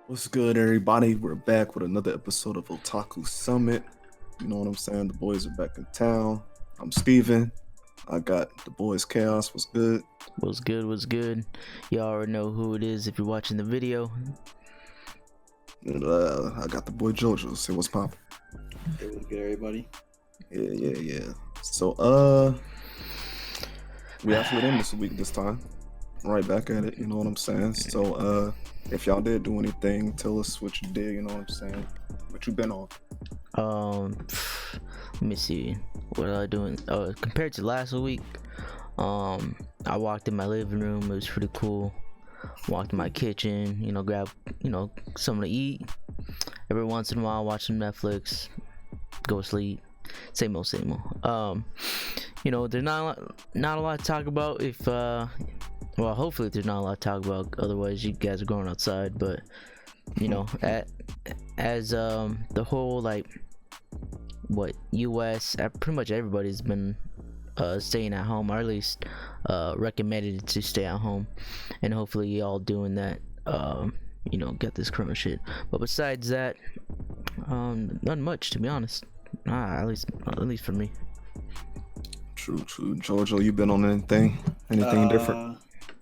What's good, everybody? We're back with another episode of Otaku Summit. You know what I'm saying? The boys are back in town. I'm Steven. I got the boys Chaos. What's good? What's good? What's good? Y'all already know who it is if you're watching the video. And, I got the boy Jojo. Say what's poppin'. Hey, what's good, everybody? Yeah. So, we actually in this week this time. Right back at it, you know what I'm saying? So, if y'all did do anything, tell us what you did, you know what I'm saying? What you been on? Let me see. What am I doing? Compared to last week, I walked in my living room. It was pretty cool. Walked in my kitchen, grab, something to eat. Every once in a while, watch some Netflix, go to sleep. Same old. There's not a lot to talk about if, well, hopefully there's not a lot to talk about. Otherwise, you guys are going outside. But, as the whole, U.S., pretty much everybody's been staying at home, or at least recommended to stay at home, and hopefully y'all doing that. Get this corona shit. But besides that, not much, to be honest. At least for me. True. Jojo, you been on anything? Anything different?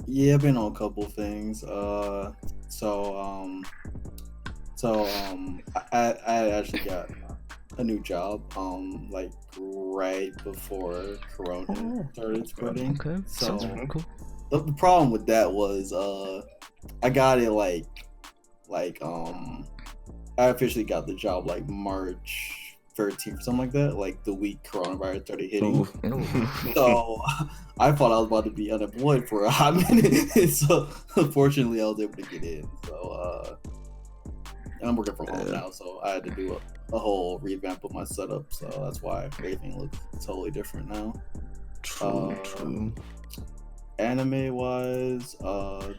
Yeah, I've been on a couple things. I actually got a new job, right before Corona started spreading. Okay, so sounds really cool. The problem with that was, I got it I officially got the job March 13th, something like that, the week coronavirus started hitting. So I thought I was about to be unemployed for a hot minute. So unfortunately, I was able to get in. So and I'm working from home now, so I had to do a whole revamp of my setup. So that's why everything looks totally different now. True. Anime wise, the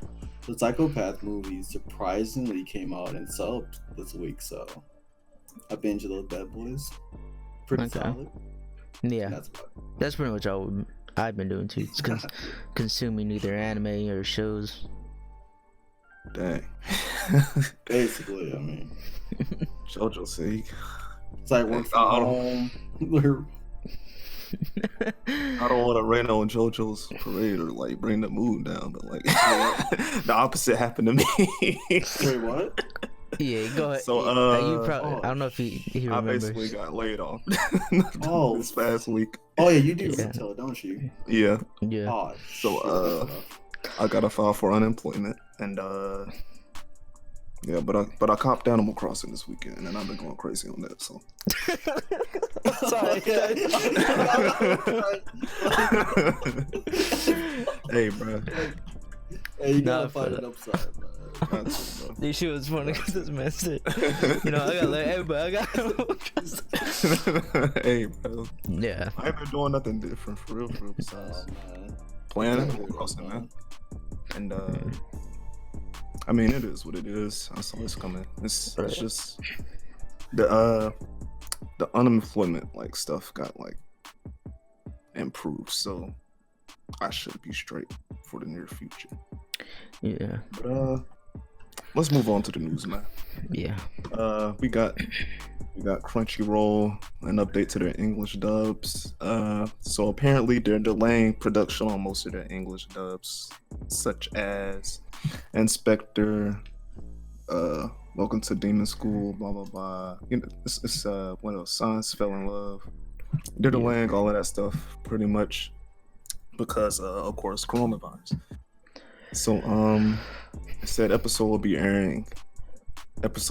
Psychopath movie surprisingly came out and subbed this week, so I binged those bad boys. Pretty solid. Yeah, that's pretty much all I've been doing too. It's consuming either anime or shows. Dang. Basically, I mean, Jojo see. It's like work from home. I don't want to rain on JoJo's parade or bring the mood down, but the opposite happened to me. Wait, what? Yeah, go ahead. So, I don't know if he remembers. I basically got laid off. This past week. Oh yeah, you do retail, don't you? Yeah. Oh, so I got to file for unemployment, and yeah, but I copped Animal Crossing this weekend, and I've been going crazy on that. So. Sorry. Hey, bro. Hey, you gotta find an upside, bro. This shit was funny because this man said, I gotta let everybody. Hey, bro. Yeah. I ain't been doing nothing different for real besides playing Animal Crossing, man. And I mean, it is what it is. I saw this coming. It's just the unemployment stuff got improved, so I should be straight for the near future. Yeah. But let's move on to the news, man. Yeah. We got Crunchyroll, an update to their English dubs. So apparently they're delaying production on most of their English dubs, such as Inspector, Welcome to Demon School, blah blah blah. It's when those sons fell in love. They're delaying all of that stuff pretty much because of course coronavirus. So it said episode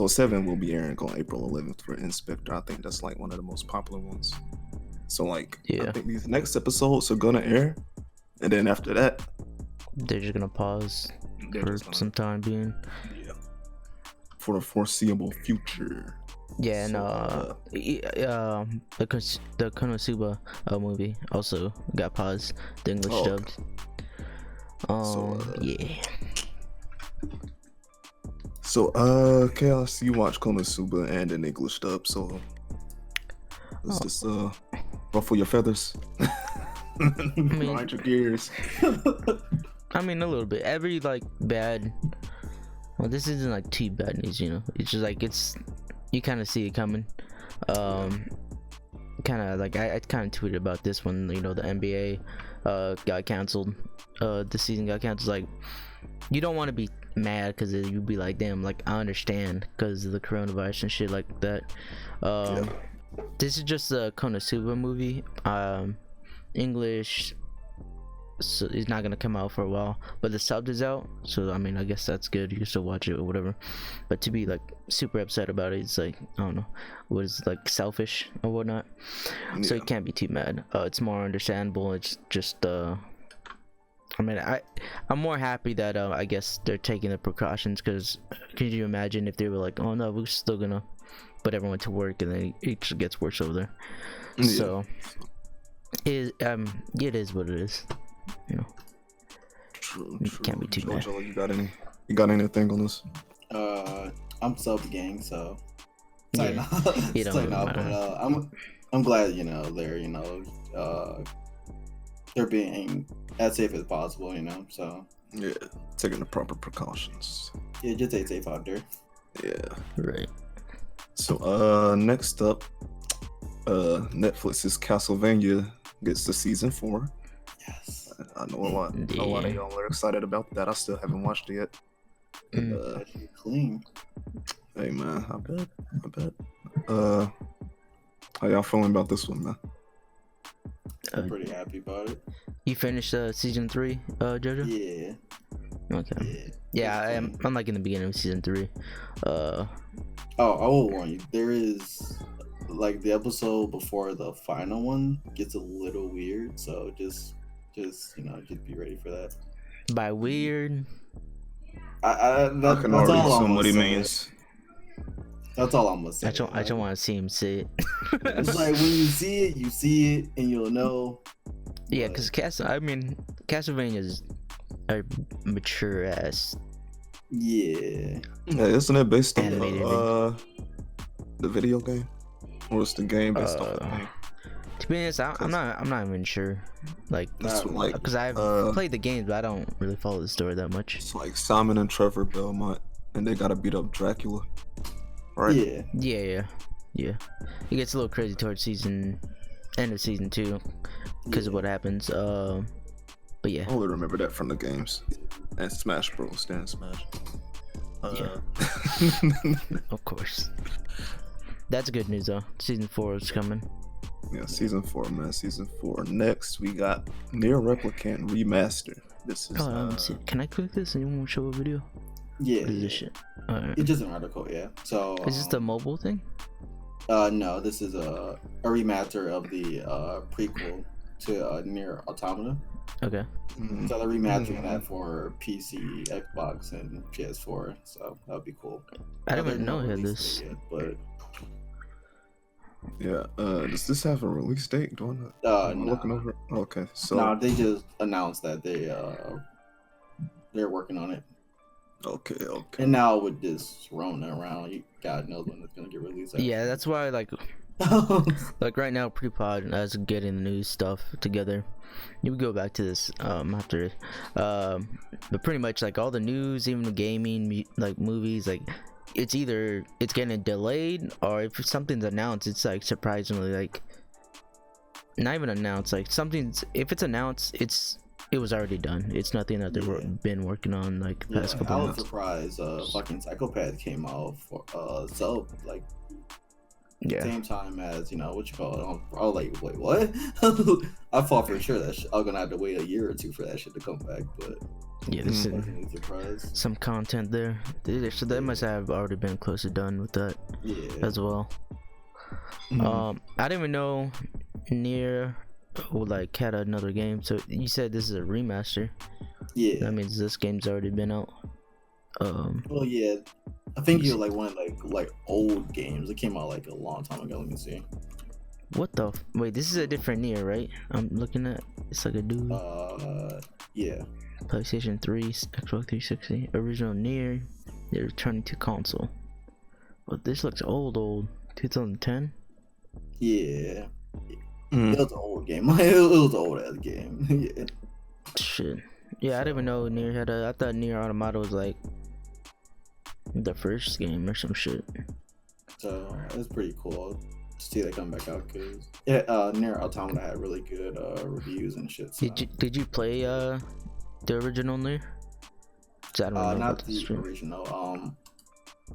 7 will be airing on April 11th for Inspector. I think that's one of the most popular ones. So I think these next episodes are gonna air, and then after that they're just gonna pause for some time being. Yeah. For the foreseeable future. Yeah, and the Konosuba movie also got paused. The English dubbed. Yeah. So Chaos, you watch Konosuba and an English dub, so let's just ruffle your feathers. Grind your gears. I mean, a little bit. Every bad Well, this isn't like too bad news, you know. It's just like you kind of see it coming. Kind of like I kind of tweeted about this when, you know, the NBA got canceled. The season got canceled. Like, you don't want to be mad because you'd be like, damn, like I understand because of the coronavirus and shit like that. This is just a Konosuba movie. English, so it's not gonna come out for a while, but the sub is out, so I mean, I guess that's good. You can still watch it or whatever. But to be like super upset about it, it's like, I don't know, what is it, like selfish or whatnot. So you can't be too mad. It's more understandable. It's just I mean, I'm more happy that I guess they're taking the precautions, because could you imagine if they were like, oh no, we're still gonna put everyone to work, and then it just gets worse over there. So it is what it is, you know. True. Can't be too bad. Jojo, you got anything on this? I'm sub gang, so Yeah. it's like no, but I'm glad, you know, they're being as safe as possible, you know. So Yeah, taking the proper precautions. yeah, just stay safe out there. Yeah. Right. So next up, Netflix's Castlevania gets to season 4. Yes. I know a lot of y'all are excited about that. I still haven't watched it yet. Clean. Hey man, I bet. How y'all feeling about this one, man? I'm pretty happy about it. You finished season 3, Jojo? Yeah. Okay. Yeah, I'm like in the beginning of season 3. Oh, I will warn you. There is like the episode before the final one gets a little weird, so just you know, just be ready for that. By weird, I can already assume what he means. That's all I'm gonna say. I just want to see him say it. It's like when you see it, and you'll know. Yeah, because Castlevania is a mature ass. Yeah. Yeah, isn't it based on Animated the video game, or is the game based on the game? To be honest, I'm not even sure. Like, because I've played the games, but I don't really follow the story that much. It's like Simon and Trevor Belmont, and they gotta beat up Dracula, right? Yeah. It gets a little crazy towards end of season 2, because of what happens. But yeah. I only remember that from the games and Smash Bros. Then Smash. Of course. That's good news though. Season 4 is coming. Yeah, season 4, man. Season 4. Next, we got Near Replicant Remaster. This is. Can I click this and you won't show a video? Yeah. What is this shit? Alright. It's just an article, yeah. So. Is this the mobile thing? No, this is a remaster of the prequel to Near Automata. Okay. So they're remastering that for PC, Xbox, and PS4. So that would be cool. I didn't even know it had this. Yet, but yeah. Does this have a release date? Do I no. looking over? Okay. So. No, they just announced that they're working on it. Okay. And now with this Rona around, God knows when it's gonna get released. Yeah, that's why like right now pre-pod as getting the news stuff together. You would go back to this after, but pretty much like all the news, even the gaming, like movies, like it's getting delayed, or if something's announced, it's like surprisingly like not even announced. Like if it's announced, it was already done. It's nothing that they've been working on like the past couple I was months. surprised fucking Psychopath came out for like same time as, you know, what you call it. I was like, wait, what? I thought for sure that I'm gonna have to wait a year or 2 for that shit to come back, but yeah, this is surprised. some content there. So they must have already been close to done with that as well. I didn't even know Nier like had another game. So you said this is a remaster. Yeah, that means this game's already been out. Well, yeah, I think you're like one of like old games. It came out like a long time ago. Let me see. What the wait, this is a different Nier, right? I'm looking at, it's like a dude. Yeah, PlayStation 3, Xbox 360, original Nier. They're returning to console, but this looks old 2010. Yeah. It was an old game. It was an old ass game. Yeah. Shit. Yeah, I didn't even know Nier had I thought Nier Automata was like the first game or some shit. So it's pretty cool to see that come back out because Nier Automata had really good reviews and shit. So. Did you play the original Nier? I don't know not the original.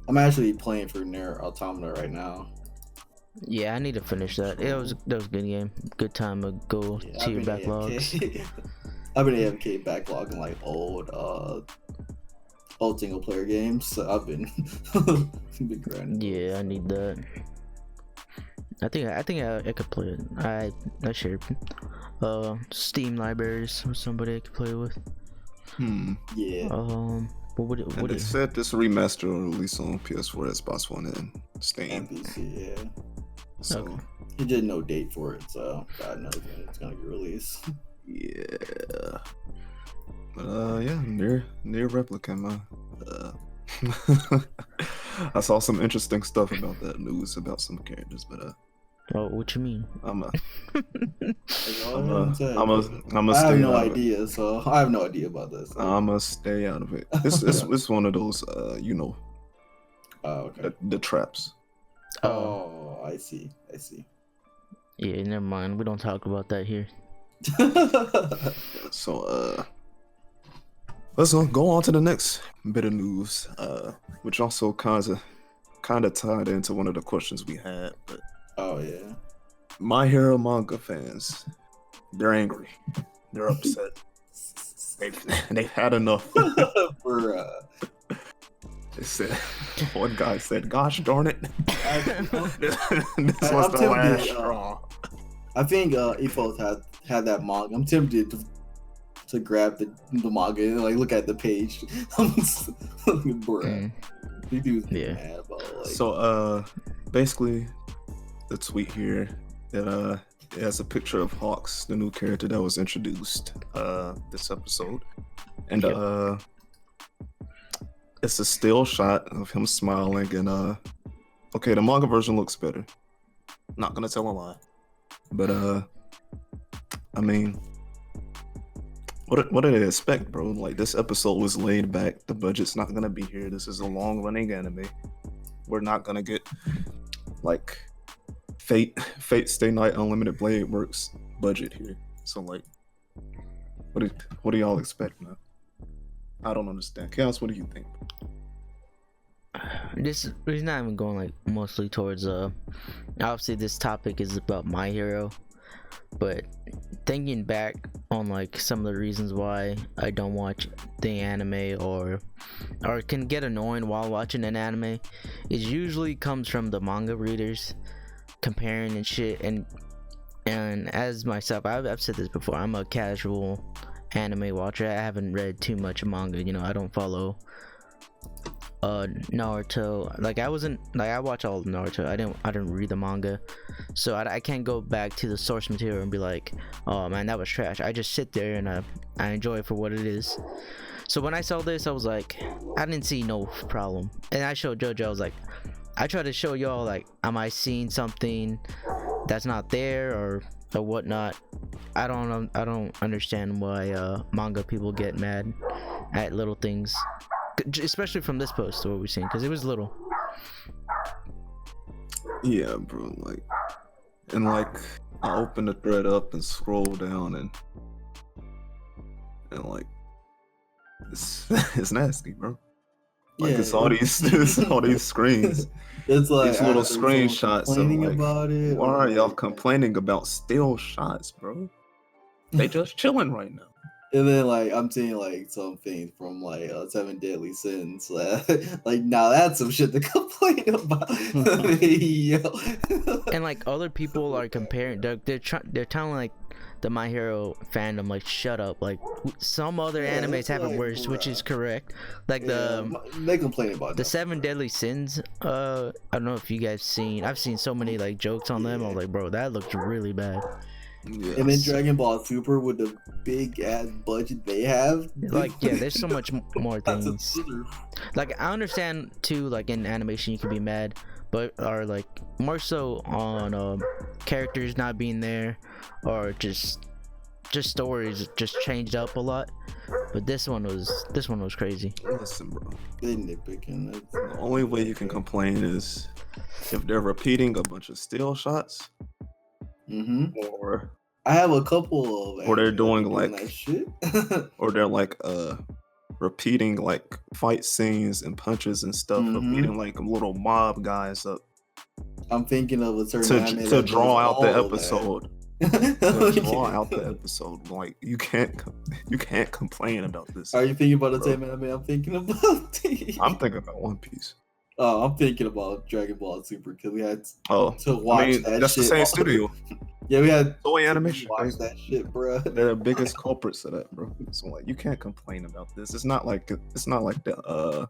I'm actually playing for Nier Automata right now. Yeah, I need to finish that. That was a good game. Good time to go to your backlogs. I've been AFK backlogging like old single player games. So I've been grinding. Yeah, I need that. I think I could play it. I shared Steam libraries with somebody I could play with. Yeah. What they said this remaster will release on PS4, Xbox One, and Steam. And PC, yeah. So okay. He did no date for it, so God knows when it's gonna get released. Yeah. But yeah, Nier Replica, man. I saw some interesting stuff about that news about some characters, but oh, what you mean? I'm a I have no idea, so I have no idea about this. So. I'ma stay out of it. It's one of those Oh, okay. the traps. Oh, I see. Yeah, never mind. We don't talk about that here. So let's go on to the next bit of news, which also kind of tied into one of the questions we had. But oh yeah, My Hero manga fans, they're angry, they're upset. They've had enough. They said, one guy said, "Gosh darn it, this was the last straw." I think Ethos had that manga. I'm tempted to grab the manga and like look at the page. Bruh. These dudes mad about, like... So basically the tweet here that it has a picture of Hawks, the new character that was introduced this episode, and it's a still shot of him smiling, and okay, the manga version looks better, not gonna tell a lie, but I mean, what did they expect, bro? Like, this episode was laid back, the budget's not gonna be here, this is a long running anime, we're not gonna get like Fate Stay Night Unlimited Blade Works budget here. So like, what do y'all expect, man? I don't understand. Chaos, what do you think? This is not even going like mostly towards obviously this topic is about My Hero, but thinking back on like some of the reasons why I don't watch the anime or can get annoying while watching an anime, it usually comes from the manga readers comparing and shit, and as myself, I've said this before, I'm a casual anime watcher. I haven't read too much manga, you know, I don't follow Naruto. Like, I watch all of Naruto. I didn't read the manga, so I can't go back to the source material and be like, oh man, that was trash. I just sit there and I enjoy it for what it is. So when I saw this, I was like, I didn't see no problem, and I showed Jojo. I was like, I try to show y'all, like, am I seeing something that's not there or whatnot? I don't understand why manga people get mad at little things, especially from this post what we've seen, because it was little. Yeah, bro. Like, I open the thread up and scroll down and like, it's nasty, bro. Like, it's all these screens. It's like these little screenshots of like, about it, why are y'all complaining about still shots, bro? They just chilling right now. And then like I'm seeing like something from like 7 Deadly Sins. Like, now that's some shit to complain about. And like other people are comparing. They're telling like the My Hero fandom, like, shut up. Like, some other animes have it worse, which is correct. Like they complain about the 7 Deadly Sins. I don't know if you guys seen. I've seen so many like jokes on them. I was like, bro, that looks really bad. Yes. And then Dragon Ball Super with the big ass budget they have. Like, yeah, there's so much more things. Like, I understand too, like in animation you can be mad, but are like more so on characters not being there, or just stories just changed up a lot. But this one was crazy. Listen, bro. They nitpicking. The only way you can complain is if they're repeating a bunch of still shots, or I have a couple of. Or they're doing like that shit. or they're like repeating like fight scenes and punches and stuff, repeating like little mob guys up. I'm thinking of a certain to draw out the episode. To draw out the episode, like you can't complain about this. Are you thinking about the same anime I'm thinking about? I'm thinking about One Piece. Oh, I'm thinking about Dragon Ball Super because we had to watch that that's shit. The same studio. Yeah, we had Toei Animation. Watch that shit, bro. They're the biggest culprits of that, bro. So like, you can't complain about this. It's not like the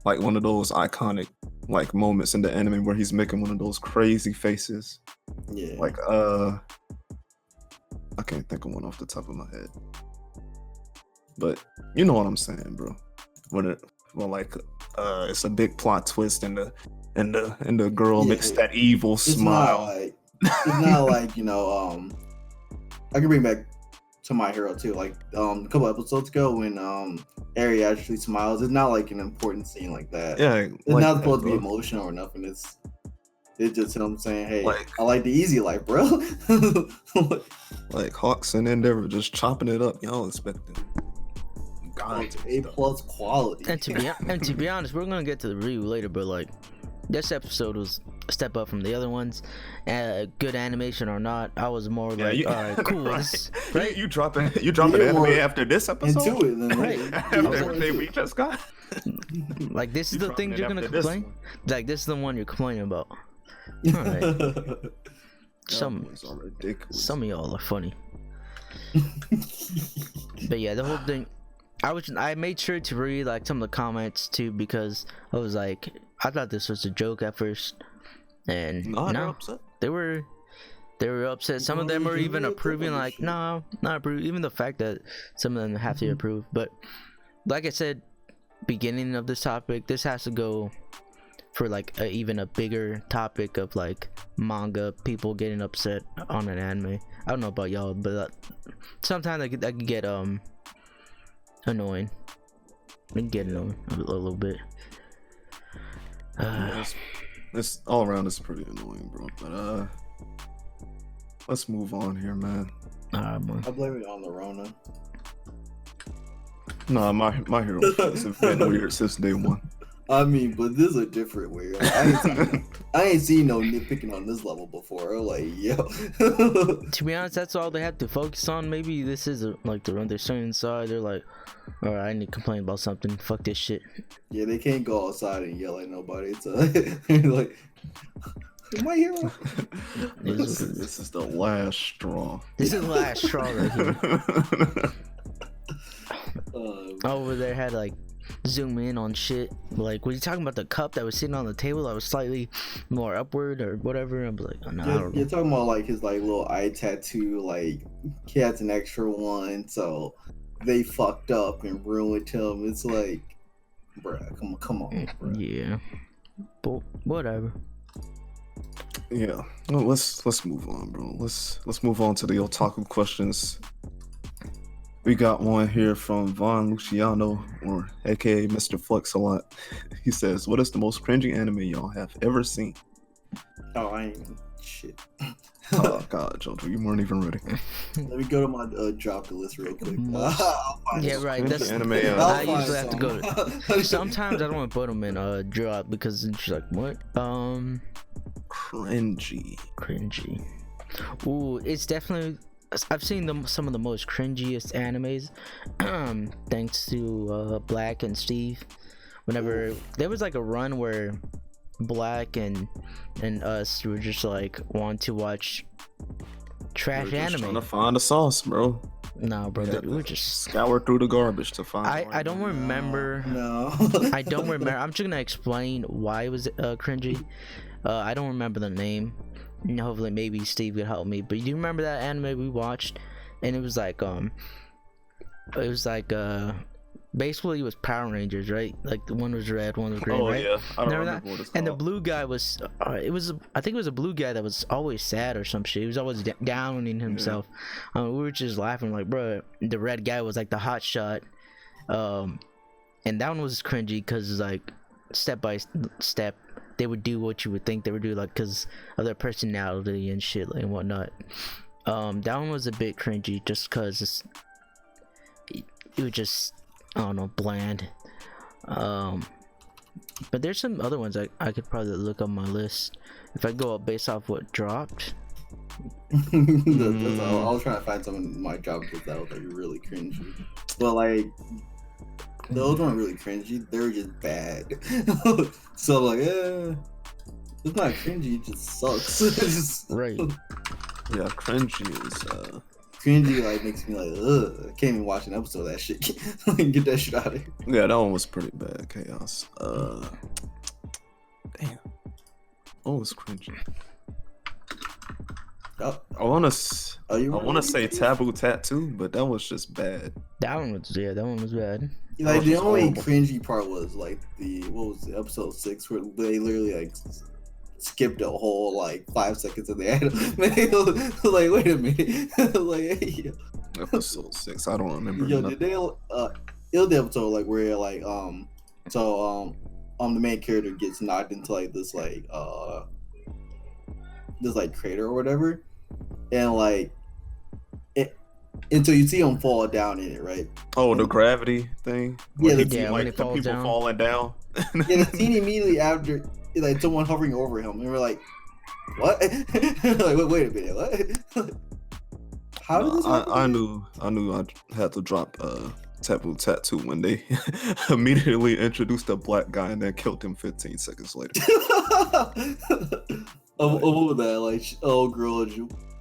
like one of those iconic like moments in the anime where he's making one of those crazy faces. Yeah. Like I can't think of one off the top of my head. But you know what I'm saying, bro. It's a big plot twist and the girl makes that evil smile. It's not like, you know, I can bring back to My Hero too. Like a couple episodes ago when Eri actually smiles. It's not like an important scene like that. Yeah, it's like not supposed to be emotional or nothing. It's just him saying, "Hey, I like the easy life, bro." Like Hawks and Endeavor just chopping it up. Y'all expecting A+ quality. And to be honest, we're gonna get to the review later, but like this episode was a step up from the other ones. Good animation or not, I was more like, all right, cool. Right? You dropping anime after this episode? Into it, then, right? After everything we just got. Like this is the thing you're gonna complain. Like this is the one you're complaining about. All right. Some of y'all are funny. But yeah, the whole thing. I made sure to read like some of the comments too because I was like, I thought this was a joke at first, and no, they were upset. Some of them were even approving, like, no, not approve. Even the fact that some of them have to approve. But like I said, beginning of this topic, this has to go for like even a bigger topic of like manga people getting upset on an anime. I don't know about y'all, but sometimes I could get annoying. I can get annoying a little bit. This all around is pretty annoying, bro. But let's move on here, man. I blame it on the Rona. No, my hero has been weird since day one. I mean, but this is a different way. I ain't seen no nitpicking on this level before. I'm like, yo. To be honest, that's all they have to focus on. Maybe this is like the run they're showing inside. They're like, all right, I need to complain about something. Fuck this shit. Yeah, they can't go outside and yell at nobody. So like, my hero. This is the last straw. This is the last straw right here. Over there had like zoom in on shit. Like, were you talking about the cup that was sitting on the table that was slightly more upward or whatever? I'm like, oh, no, I don't know. You're talking about like his like little eye tattoo. Like he has an extra one, so they fucked up and ruined him. It's like, bruh, come on, bruh. Yeah, but whatever. Yeah, well, let's move on, bro. Let's move on to the otaku questions. We got one here from Von Luciano, or aka Mr. Flex a lot. He says, "What is the most cringing anime y'all have ever seen?" Oh, I ain't shit. Oh God, Jojo, you weren't even ready. Let me go to my drop the list real quick. Yeah, right. That's anime. I usually have to go to. Sometimes I don't want to put them in drop because it's like what? Cringy. Ooh, it's definitely. I've seen some of the most cringiest animes, thanks to Black and Steve. Whenever there was like a run where Black and us were just like want to watch trash anime. Trying to find a sauce, bro. No, bro, we were just scour through the garbage to find. I don't remember. No. I don't remember. I'm just gonna explain why it was cringy. I don't remember the name. Hopefully maybe Steve could help me, but you remember that anime we watched, and it was like basically it was Power Rangers, right? Like the one was red, one was green, Oh right? yeah, I don't Remember remember that? what it's And the called. blue guy was, I think it was a blue guy that was always sad or some shit. He was always downing himself. We were just laughing like, bro. The red guy was like the hot shot, and that one was cringy because like step by step they would do what you would think they would do, like because of their personality and shit like, and whatnot. That one was a bit cringy just because it was just, I don't know, bland. But there's some other ones I could probably look on my list if I go up based off what dropped. I was trying to find some of my job that was like really cringy, but like those weren't really cringy. They were just bad. So like, it's not cringy. It just sucks. It's just, Right. Yeah, cringy is cringy like makes me like, ugh. I can't even watch an episode of that shit. Get that shit out of here. yeah, that one was pretty bad. Chaos. Damn. Oh, it's cringy. Oh, I wanna say really? Taboo Tattoo, but that was just bad. That one was bad. Like was the just only horrible. cringy part was like what was the episode 6 where they literally like skipped a whole like 5 seconds of the anime. Like, wait a minute. Like, hey, Episode 6. I don't remember. yo, nothing. did they it was the episode like where like the main character gets knocked into like this crater or whatever, and like until you see him fall down in it, right? Oh, the gravity thing. Yeah, Where the- he yeah, see, when like he the falls people down. falling down. Yeah, the scene immediately after is like someone hovering over him, and we're like, what? Like, wait a minute, what? How did this happen? I knew I had to drop Taboo Tattoo when they immediately introduced a black guy and then killed him 15 seconds later. What was that? Like, oh, girl,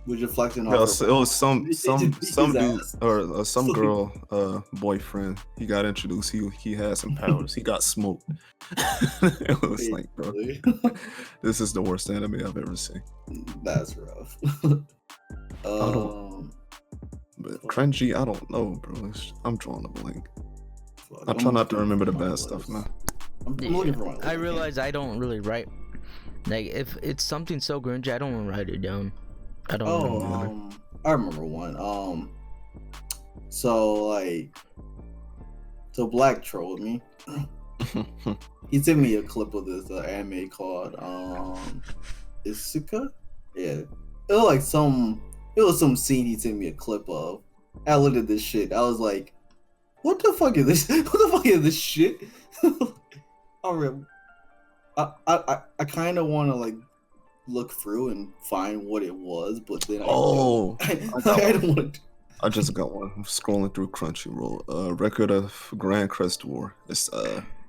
was you flexing It off? was some dude ass. or some girl boyfriend. He got introduced. He had some powers. He got smoked. It was like, bro, this is the worst anime I've ever seen. That's rough. But cringy, I don't know, bro. I'm drawing a blank. fuck, I try I'm not to looking remember the for my bad stuff, list. man. I'm looking for my list. I realize I don't really write. Like if it's something so cringy, I don't want to write it down. I don't. Oh, I remember one. So Black trolled me. He sent me a clip of this anime called Isuka. Yeah, it was some scene he sent me a clip of. I looked at this shit. I was like, "What the fuck is this? What the fuck is this shit?" I kind of want to like look through and find what it was, but then I don't want to. I just got one. I'm scrolling through Crunchyroll. Record of Grand Crest War. It's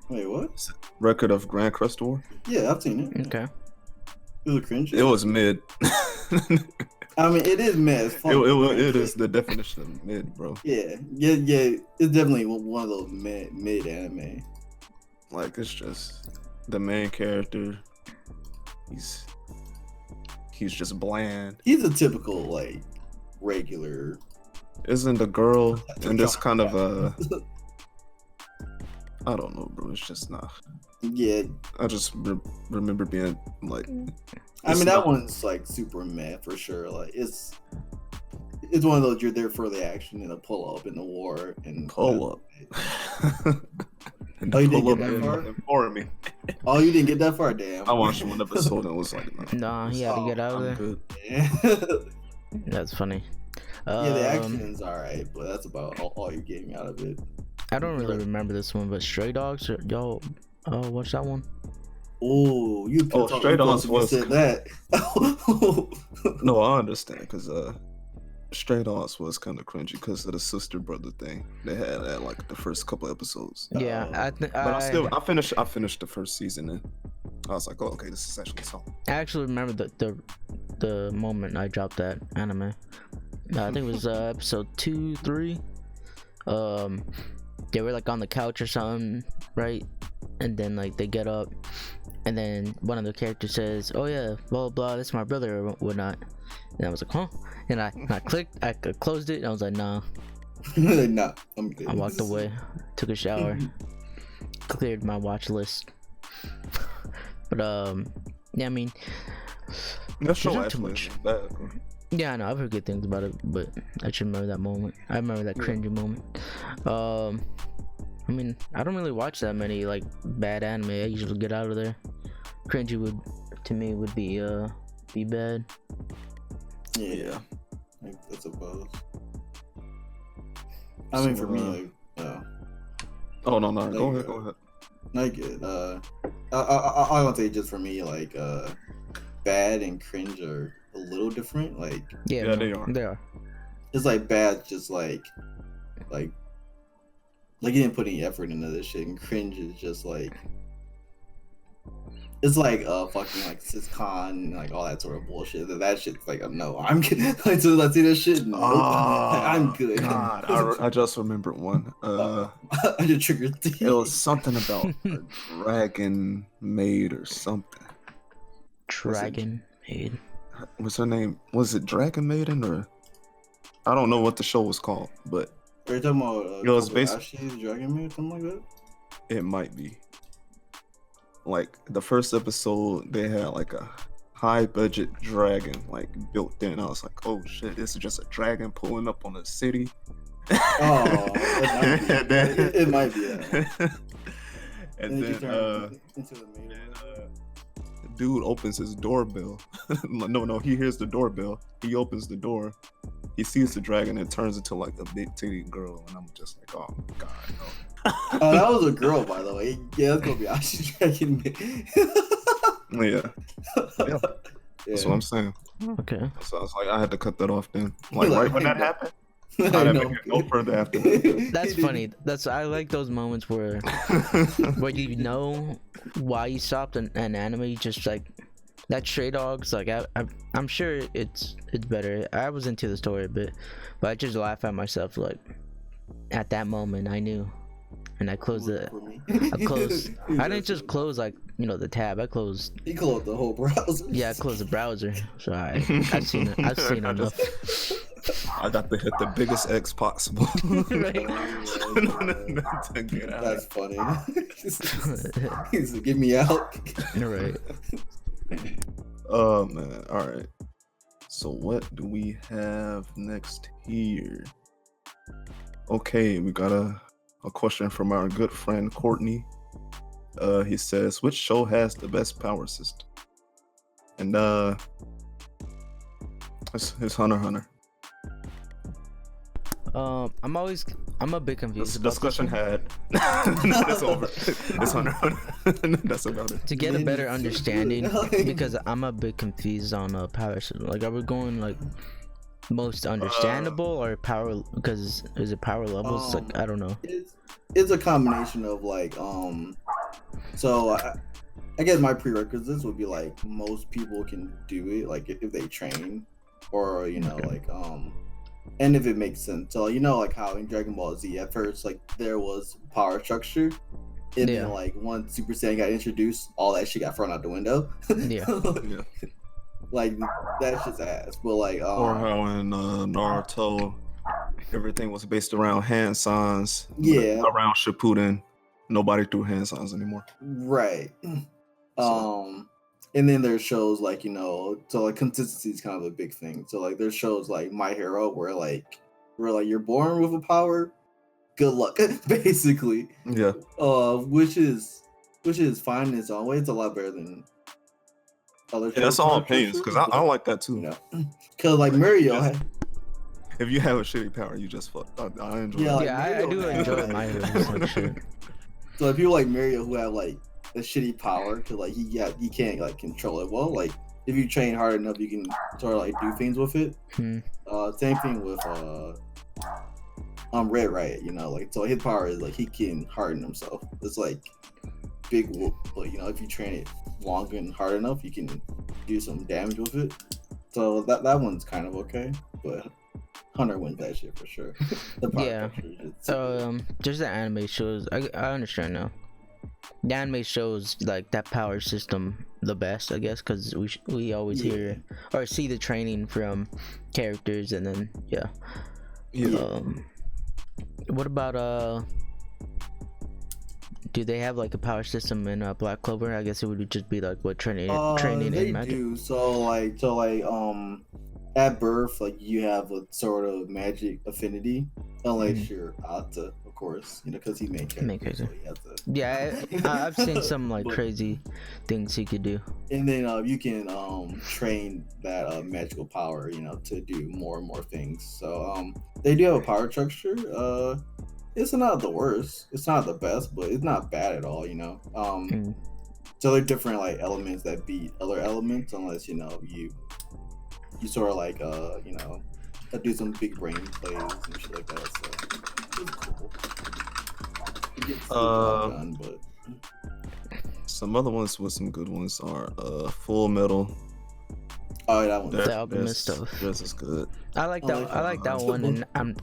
Wait, what? Record of Grand Crest War. Yeah, I've seen it. Okay. It was cringe. It was mid. I mean, it is mad. It's funny. It is the definition of mid, bro. Yeah. It's definitely one of those mid anime. Like, it's just the main character. He's just bland. He's a typical like regular. Isn't the girl in this kind of I don't know, bro. It's just not. Yeah. I just remember being like. I mean, that not- one's like super mad for sure. Like it's one of those you're there for the action and a pull up in the war and Pull up. And Oh, you pull didn't up get that far? and for me. Oh, you didn't get that far, damn. I watched one episode and was like, Nah, he had to get out of I'm there. good. Yeah. That's funny. Yeah, the action's alright, but that's about all you're getting out of it. I don't really remember this one, but Stray Dogs, y'all, watch that one. Oh, you Oh, talk- Stray you Dogs said was- that. No, I understand because Stray Dogs was kind of cringy because of the sister brother thing they had at like the first couple episodes. Yeah, But I finished the first season and I was like, oh, okay, this is actually something. I actually remember the moment I dropped that anime. I think it was episode 2, 3. They were like on the couch or something, right? And then like they get up, and then one of the characters says, "Oh yeah, blah blah blah, that's my brother or whatnot." And I was like, "Huh?" And I clicked, I closed it, and I was like, "Nah, Nah, I'm good. I walked away, took a shower, cleared my watch list. But yeah, I mean, That show not too actually much. isn't bad. Yeah, I know I've heard good things about it, but I should remember that moment. I remember that cringy moment. I mean, I don't really watch that many like bad anime. I usually get out of there. Cringy would, to me, would be bad. Yeah, I suppose. I mean, for me, like, oh no, go ahead. Not good. I want to say just for me, like, bad and cringe are a little different. Like, Yeah, Yeah, no, they are. it's like bad, just like you didn't put any effort into this shit, and cringe is just like. It's like fucking like sitcom and like all that sort of bullshit. That shit's like no, I'm good. Like so I see that shit. Nope. I'm good. God, I just remembered one. I just triggered. It was something about a dragon maid or something. Dragon Maid. What's her name? Was it Dragon Maiden or I don't know what the show was called, but Are you talking about it was Kobayashi's Dragon Maid, something like that? it might be. Like the first episode, they had like a high budget dragon like built in. I was like, oh shit, this is just a dragon pulling up on a city. Oh, it might be. Yeah. And then into the main the dude opens his doorbell. no, he hears the doorbell. He opens the door. He sees the dragon and turns into like a big titty girl, and I'm just like, oh my god, no. Oh, that was a girl, by the way. Yeah, that's Kobayashi's Dragon Maid. Yeah. That's what I'm saying. Okay. So I was like, I had to cut that off then. Like Like, right when that happened, I didn't make it no further after that. That's funny. I like those moments where you know why you stopped an anime. Just like that Stray Dogs. Like I'm sure it's better. I was into the story a bit, but I just laugh at myself. Like at that moment, I knew. And I closed it. I closed. I didn't just close like the tab. I closed. He closed the whole browser. Yeah, I closed the browser. So I've seen it. I've seen enough. I got to hit the biggest X possible. Right. To get out. That's funny. He's like, get me out. You're right. Oh man. All right. So what do we have next here? Okay, we got a question from our good friend Courtney. He says, which show has the best power system? And it's Hunter x Hunter. I'm a bit confused. This discussion had. It's over. It's Hunter x Hunter. That's about it. To get a better understanding, because I'm a bit confused on power system. Like, are we going like most understandable or power? Because is it power levels? Like, I don't know. It's a combination of like so I guess my prerequisites would be like most people can do it, like if they train, or okay. Like and if it makes sense. So like how in Dragon Ball Z at first like there was power structure, and then like once Super Saiyan got introduced, all that shit got thrown out the window. Yeah. Like that's just ass. But like or how in Naruto everything was based around hand signs. Yeah. Around Shippuden, nobody threw hand signs anymore. Right. And then there's shows like so like consistency is kind of a big thing. So like there's shows like My Hero where you're born with a power, good luck, basically. Yeah. Which is fine in its own way. It's a lot better than other. Yeah, that's all opinions because I like that too. Because like Mario. If you have a shitty power, you just fuck. I enjoy. Yeah, it. I do enjoy My Hero. Like shit. So if people like Mario who have like a shitty power, because like he can't like control it well. Like if you train hard enough, you can sort of like do things with it. Same thing with Red Riot. Like so his power is like he can harden himself. It's like big whoop, but if you train it long and hard enough, you can do some damage with it. So that one's kind of okay, but Hunter wins that shit for sure. Yeah. Just the anime shows. I understand now. The anime shows like that power system the best, I guess, because we always hear or see the training from characters, and then What about do they have like a power system in Black Clover? I guess it would just be like what training They in magic. do. So at birth, like you have a sort of magic affinity, unless you're Ata, of course, because he made character. So he has to... Yeah, I've seen some like crazy things he could do. And then you can train that magical power, to do more and more things. So they do have a power structure. It's not the worst. It's not the best, but it's not bad at all. So there are different like elements that beat other elements, unless you sort of like do some big brain plays and shit like that. So it's cool. It gets the job done, but some other ones with some good ones are Full Metal. Oh, that one. The Alchemist stuff. This is good. I like that one, and I'm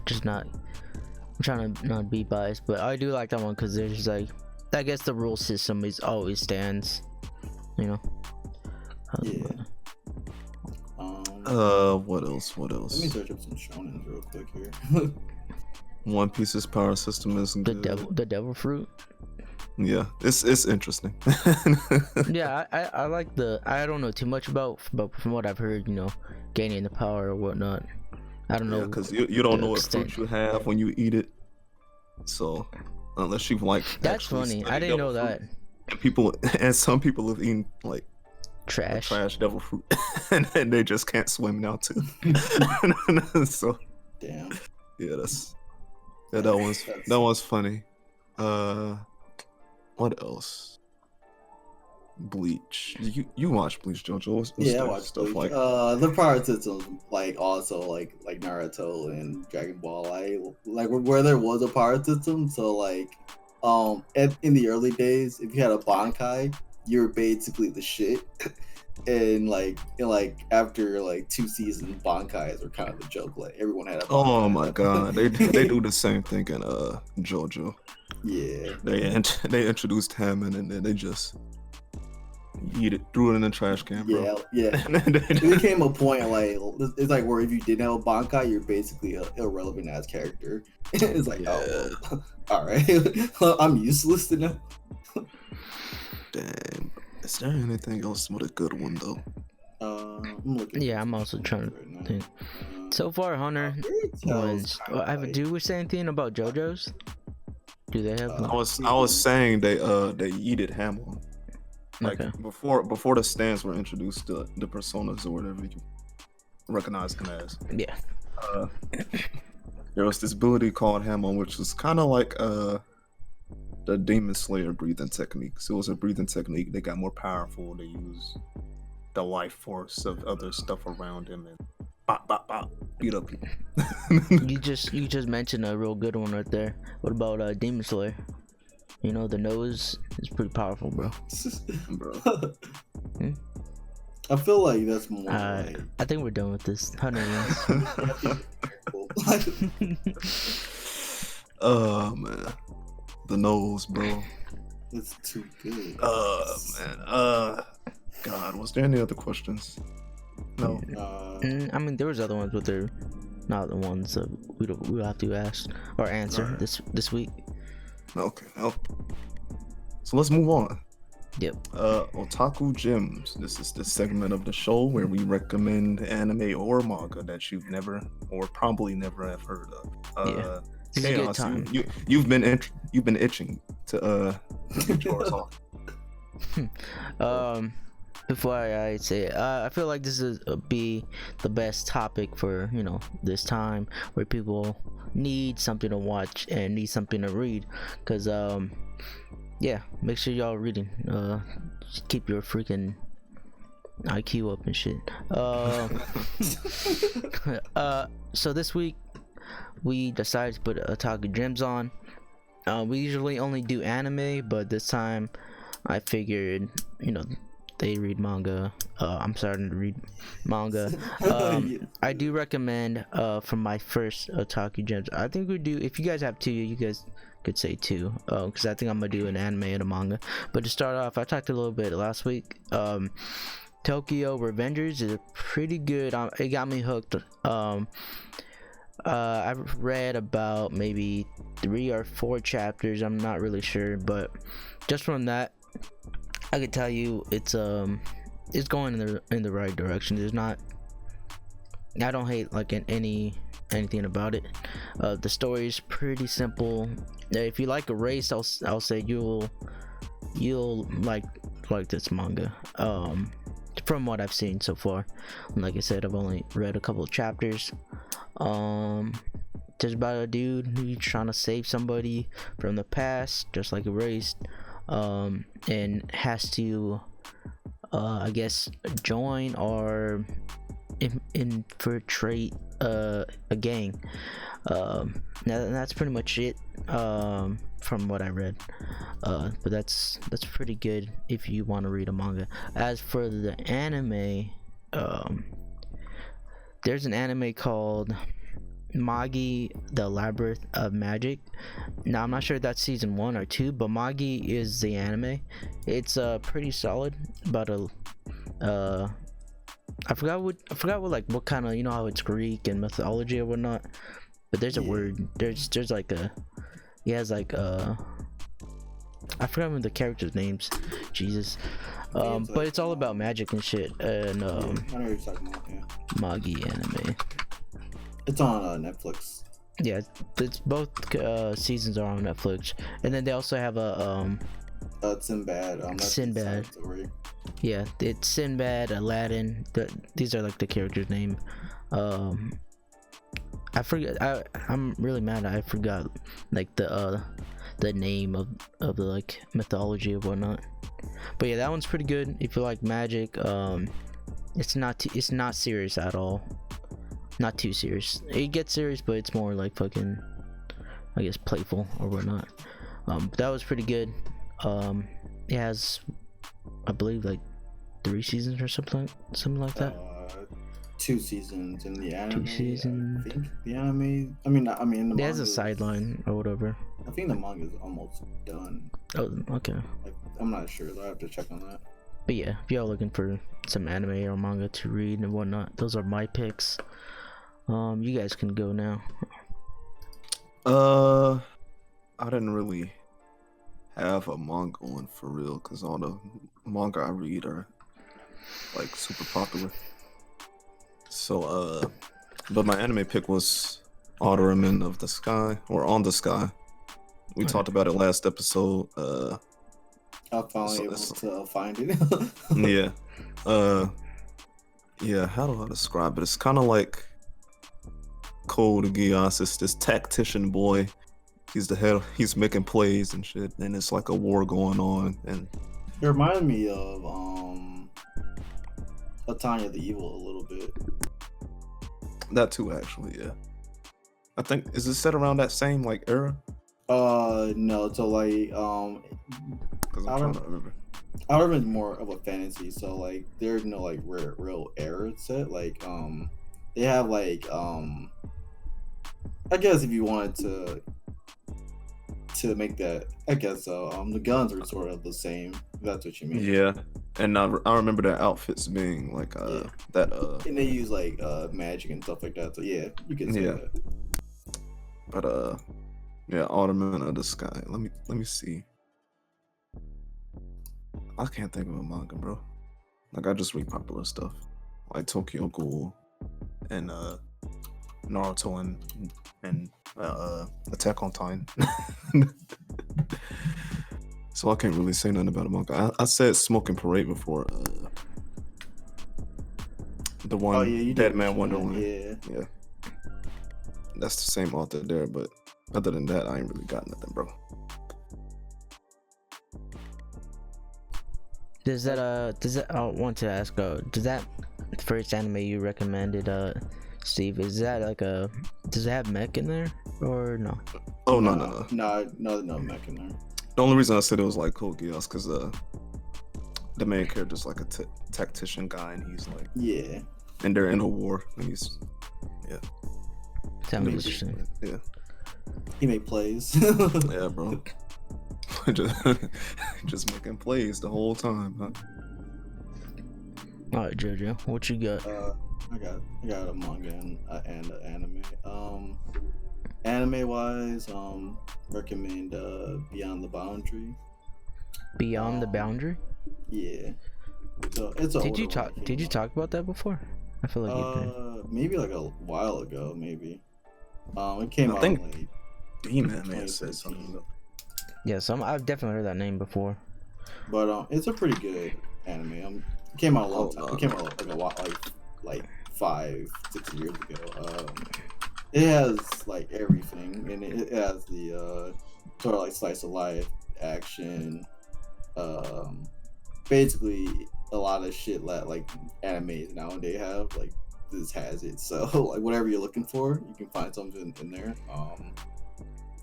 trying to not be biased, but I do like that one because there's like, I guess the rule system always stands, Yeah. What else? Let me search up some shonens real quick here. One Piece's power system is good. The devil fruit. Yeah, it's interesting. Yeah, I like I don't know too much about, but from what I've heard, gaining the power or whatnot. I don't know, because you don't know what fruit you have when you eat it. So unless you like, that's funny. I didn't know that. And some people have eaten like trash devil fruit, and they just can't swim now too. So damn. Yeah, that one's funny. What else? Bleach. You watch Bleach, Jojo? What's I watch stuff Bleach. like The power systems, like also like Naruto and Dragon Ball. Like where there was a power system. So like, in the early days, if you had a Bankai, you were basically the shit. And after like 2 seasons, Bankais were kind of a joke. Like everyone had a Bankai. Oh my god, they do the same thing in Jojo. Yeah. They introduced him and then they just threw it in the trash can, bro. Yeah. It became a point like it's like where if you didn't have a Bankai, you're basically an irrelevant ass character. It's like, oh, well, all right, I'm useless to know. Damn. Is there anything else with a good one though? I'm also trying to think. So far, Hunter wins. Do we say anything about JoJo's? Do they have? I was saying they yeeted ham on. Like before the stands were introduced, the personas or whatever you recognize them as. Yeah. There was this ability called Hamon, which was kind of like the Demon Slayer breathing technique. So it was a breathing technique. They got more powerful. They used the life force of other stuff around him and bop bop bop beat up people. You just mentioned a real good one right there. What about Demon Slayer? The nose is pretty powerful, bro. I feel like that's more. I think we're done with this. 100 Oh man, the nose, bro. It's too good. Man. God, was there any other questions? No. I mean, there was other ones, but they're not the ones that we'll have to ask or answer this week. Okay. So let's move on. Yep. Otaku Gems. This is the segment of the show where we recommend anime or manga that you've never or probably never have heard of. It's a good time. You've been itching to get yours off. Before I say it, I feel like this is be the best topic for this time where people need something to watch and need something to read, because make sure y'all reading. Just keep your freaking IQ up and shit. So this week we decided to put Otaku Gems on. We usually only do anime, but this time I figured they read manga. I'm starting to read manga. I do recommend from my first Otaku Gems. I think we do. If you guys have 2, you guys could say 2. Because I think I'm gonna do an anime and a manga. But to start off, I talked a little bit last week. Tokyo Revengers is pretty good. It got me hooked. I've read about maybe 3 or 4 chapters. I'm not really sure, but just from that, I could tell you it's going in the right direction. There's not. I don't hate like anything about it. The story is pretty simple. If you like a race, I'll say you'll like this manga. From what I've seen so far, like I said, I've only read a couple of chapters. Just about a dude who's trying to save somebody from the past, just like Erased, and has to, I guess, join or infiltrate a gang. That's pretty much it, from what I read. But that's pretty good if you want to read a manga. As for the anime, there's an anime called Moggy, the Labyrinth of Magic. Now I'm not sure if that's season 1 or 2, but Moggy is the anime. It's pretty solid. About I forgot what like what kind of, you know how it's Greek and mythology or whatnot, but there's a word, there's like he has like I forgot one of the characters' names, Jesus, but it's all about magic and shit. And I know what you're talking about. Yeah. Moggy anime. It's on Netflix. Yeah, it's both seasons are on Netflix, and then they also have a Sinbad. That's Sinbad. the story. Yeah, it's Sinbad, Aladdin. These are like the characters' name. I forget. I'm really mad. I forgot like the name of the like mythology and whatnot. But yeah, that one's pretty good if you like magic. It's not serious at all. Not too serious. It gets serious, but it's more like fucking, I guess, playful or whatnot. But that was pretty good. It has, I believe, like 3 seasons or something like that. 2 seasons in the anime. 2 seasons. I think the anime. I mean, the it has a sideline or whatever. I think the manga is almost done. Oh, okay. Like, I'm not sure. I have to check on that. But yeah, if y'all looking for some anime or manga to read and whatnot, those are my picks. You guys can go now. I didn't really have a manga one for real, because all the manga I read are like super popular. So but my anime pick was Ottoman of the Sky, or On the Sky. We talked about it last episode. I'm finally able to find it. Yeah. Yeah, how do I describe it? It's kind of like Code Geass. It's this tactician boy. He's the head. He's making plays and shit, and it's like a war going on. And it reminded me of Tanya the Evil a little bit. That too, actually, yeah. I think, is it set around that same like era? No. So like Because I'm trying to remember. Outerman is more of a fantasy, so like there's no like real era set. Like they have like I guess if you wanted to make that, I guess so. The guns are sort of the same. If that's what you mean. Yeah, and I remember their outfits being like that. And they use like magic and stuff like that. So yeah, you can say that. But yeah, Ottoman of the Sky. Let me see. I can't think of a manga, bro. Like, I just read popular stuff like Tokyo Ghoul and Naruto and Attack on Titan. So I can't really say nothing about a manga. I said Smoking Parade before. The one Dead Man Wonderland. Yeah. That's the same author there, but other than that, I ain't really got nothing, bro. Does that I want to ask, does that first anime you recommended, Steve, is that like does it have mech in there or no? Oh no mech in there. The only reason I said it was like Code Geass because the main character's like a tactician guy, and he's like, yeah, and they're in a war, and he's sounds interesting. Yeah, he made plays. Yeah, bro. just making plays the whole time, huh? All right, Jojo, what you got? All I got a manga and an anime. Anime wise, recommend Beyond the Boundary. Beyond the Boundary. Yeah. So it's a Did you older one talk? that Did you came talk about that before? I feel like you did. out. Maybe like a while ago, maybe. It came I out think like Demon Man said something. 2015. Though. Yeah, I've definitely heard that name before. But it's a pretty good anime. It came out a long time. It came out like a lot, like 5-6 years ago. It has like everything, and it has the sort of like slice of life action. Basically a lot of shit that like animes nowadays have. Like this has it. So like whatever you're looking for, you can find something in there.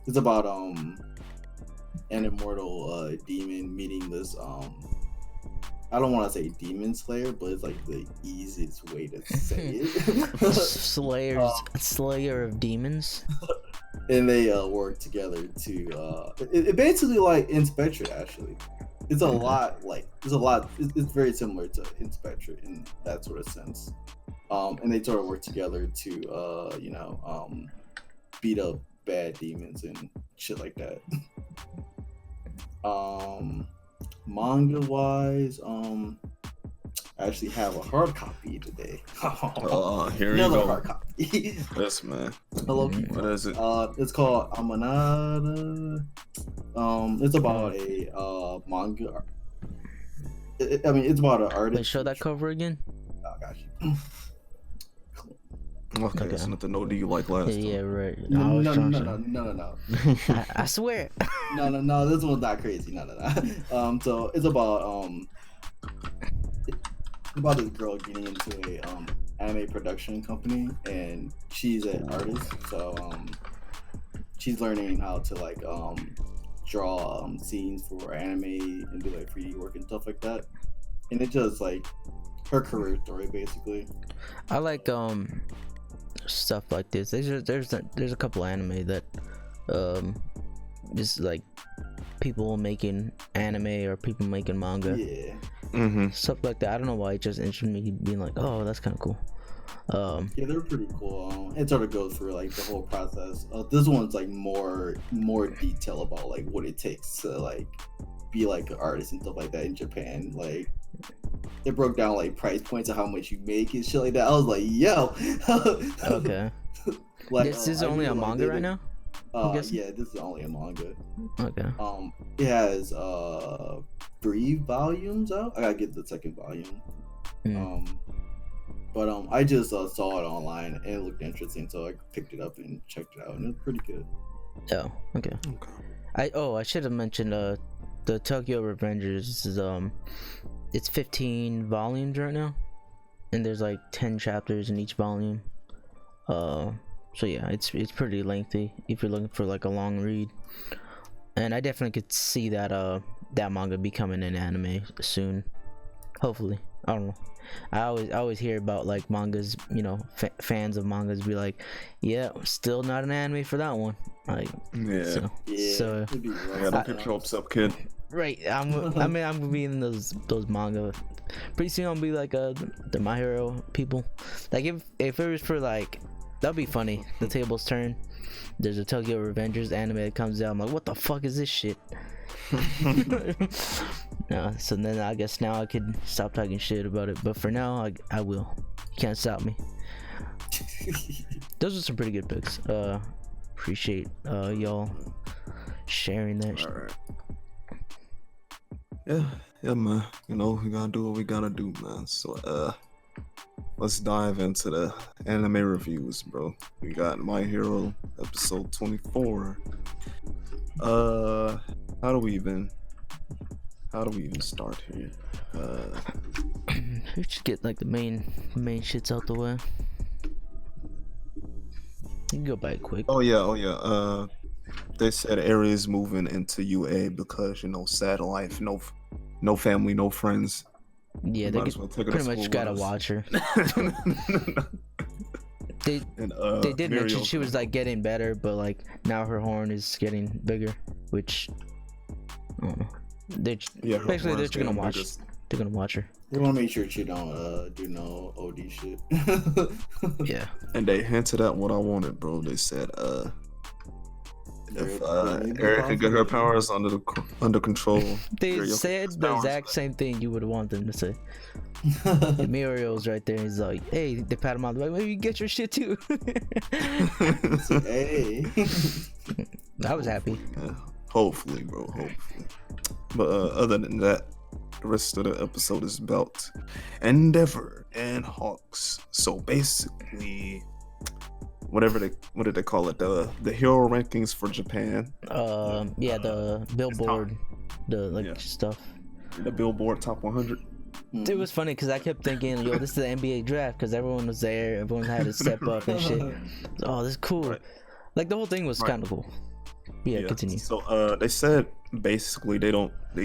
It's about an immortal demon meeting this I don't want to say demon slayer, but it's like the easiest way to say it. Slayer of demons. And they work together to it basically like Inspector actually. It's a lot like it's very similar to Inspector in that sort of sense. And they sort of work together to beat up bad demons and shit like that. Manga wise, I actually have a hard copy today. Here you Another go. hard copy. Yes, man. What is it? It's called Amanada. It's about a manga. It's about an artist. Wait, show that cover again. Oh gosh. Okay, it's not the no do you like last time. Yeah, right. No. I swear. No. This one's not crazy. No. So it's about this girl getting into a anime production company, and she's an artist. So she's learning how to like draw scenes for anime and do like 3D work and stuff like that. And it's just like her career story basically. I like stuff like this. There's a couple anime that just like people making anime or people making manga. Yeah. Stuff like that. I don't know why it just interested me being like, oh, that's kind of cool. Yeah, they're pretty cool. It sort of goes through like the whole process. This one's like more detail about like what it takes to like be like an artist and stuff like that in Japan. Like it broke down like price points of how much you make and shit like that. I was like, yo. Okay. Like this is only a manga right now? Yeah, this is only a manga. Okay. It has 3 volumes out. I gotta get the second volume. But I just saw it online and it looked interesting, so I picked it up and checked it out, and it was pretty good. Oh, okay. I should have mentioned the Tokyo Revengers is it's 15 volumes right now, and there's like 10 chapters in each volume. So yeah, it's pretty lengthy if you're looking for like a long read, and I definitely could see that that manga becoming an anime soon, hopefully. I don't know. I always hear about like mangas, fans of mangas be like, yeah, still not an anime for that one. Like, yeah. So Don't get your hopes up, kid. Right. I'm gonna be in those manga. Pretty soon I'll be like the My Hero people. Like if it was for like, that'd be funny. The tables turn. There's a Tokyo Revengers anime that comes out. I'm like, what the fuck is this shit? No, so then I guess now I could stop talking shit about it, but for now I will. You can't stop me. Those are some pretty good picks. Appreciate y'all sharing that shit. Alright. Yeah, man. We gotta do what we gotta do, man. So let's dive into the anime reviews, bro. We got My Hero episode 24. How do we even start here? We should get like the main shits out the way. You can go back quick. Oh yeah. They said Aries moving into UA because sad life, no family, no friends. Yeah, they pretty much gotta watch her. They did mention she was like getting better, but like now her horn is getting bigger, which I don't know. They're just gonna watch. they're gonna watch her. They want to make sure she don't do no OD shit. Yeah. And they hinted at what I wanted, bro. They said, if Eric can get her powers under control. They said the exact same thing you would want them to say. Mirio's right there. He's like, hey, they pat him on the back. Maybe you get your shit too. Hey. I was happy. Yeah, hopefully, bro. Hopefully. But other than that, the rest of the episode is about Endeavor and Hawks. So basically, what did they call it? The hero rankings for Japan. Yeah, the Billboard, stuff. The Billboard Top 100. It was funny because I kept thinking, yo, this is the NBA draft because everyone was there, everyone had to step up and shit. Oh, this is cool. Right. Like the whole thing was kind of cool. Yeah, continue. So they said basically they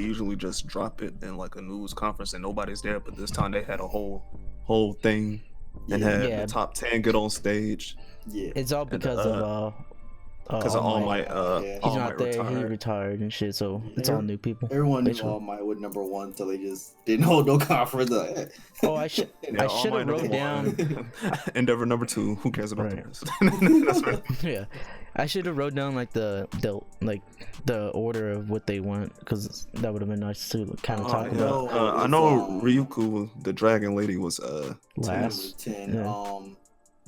usually just drop it in like a news conference and nobody's there, but this time they had a whole thing and had the top 10 get on stage. Yeah, it's all because of All Might. He's not there. He retired and shit. So it's all new people. Everyone knew All Might was number one, so they just didn't hold no conference. Oh, I should have wrote down Endeavor number 2. Who cares about the rest? That's right. Yeah, I should have wrote down like the order of what they want because that would have been nice to kind of talk about. I know Ryuku, the dragon lady, was last 10. Yeah.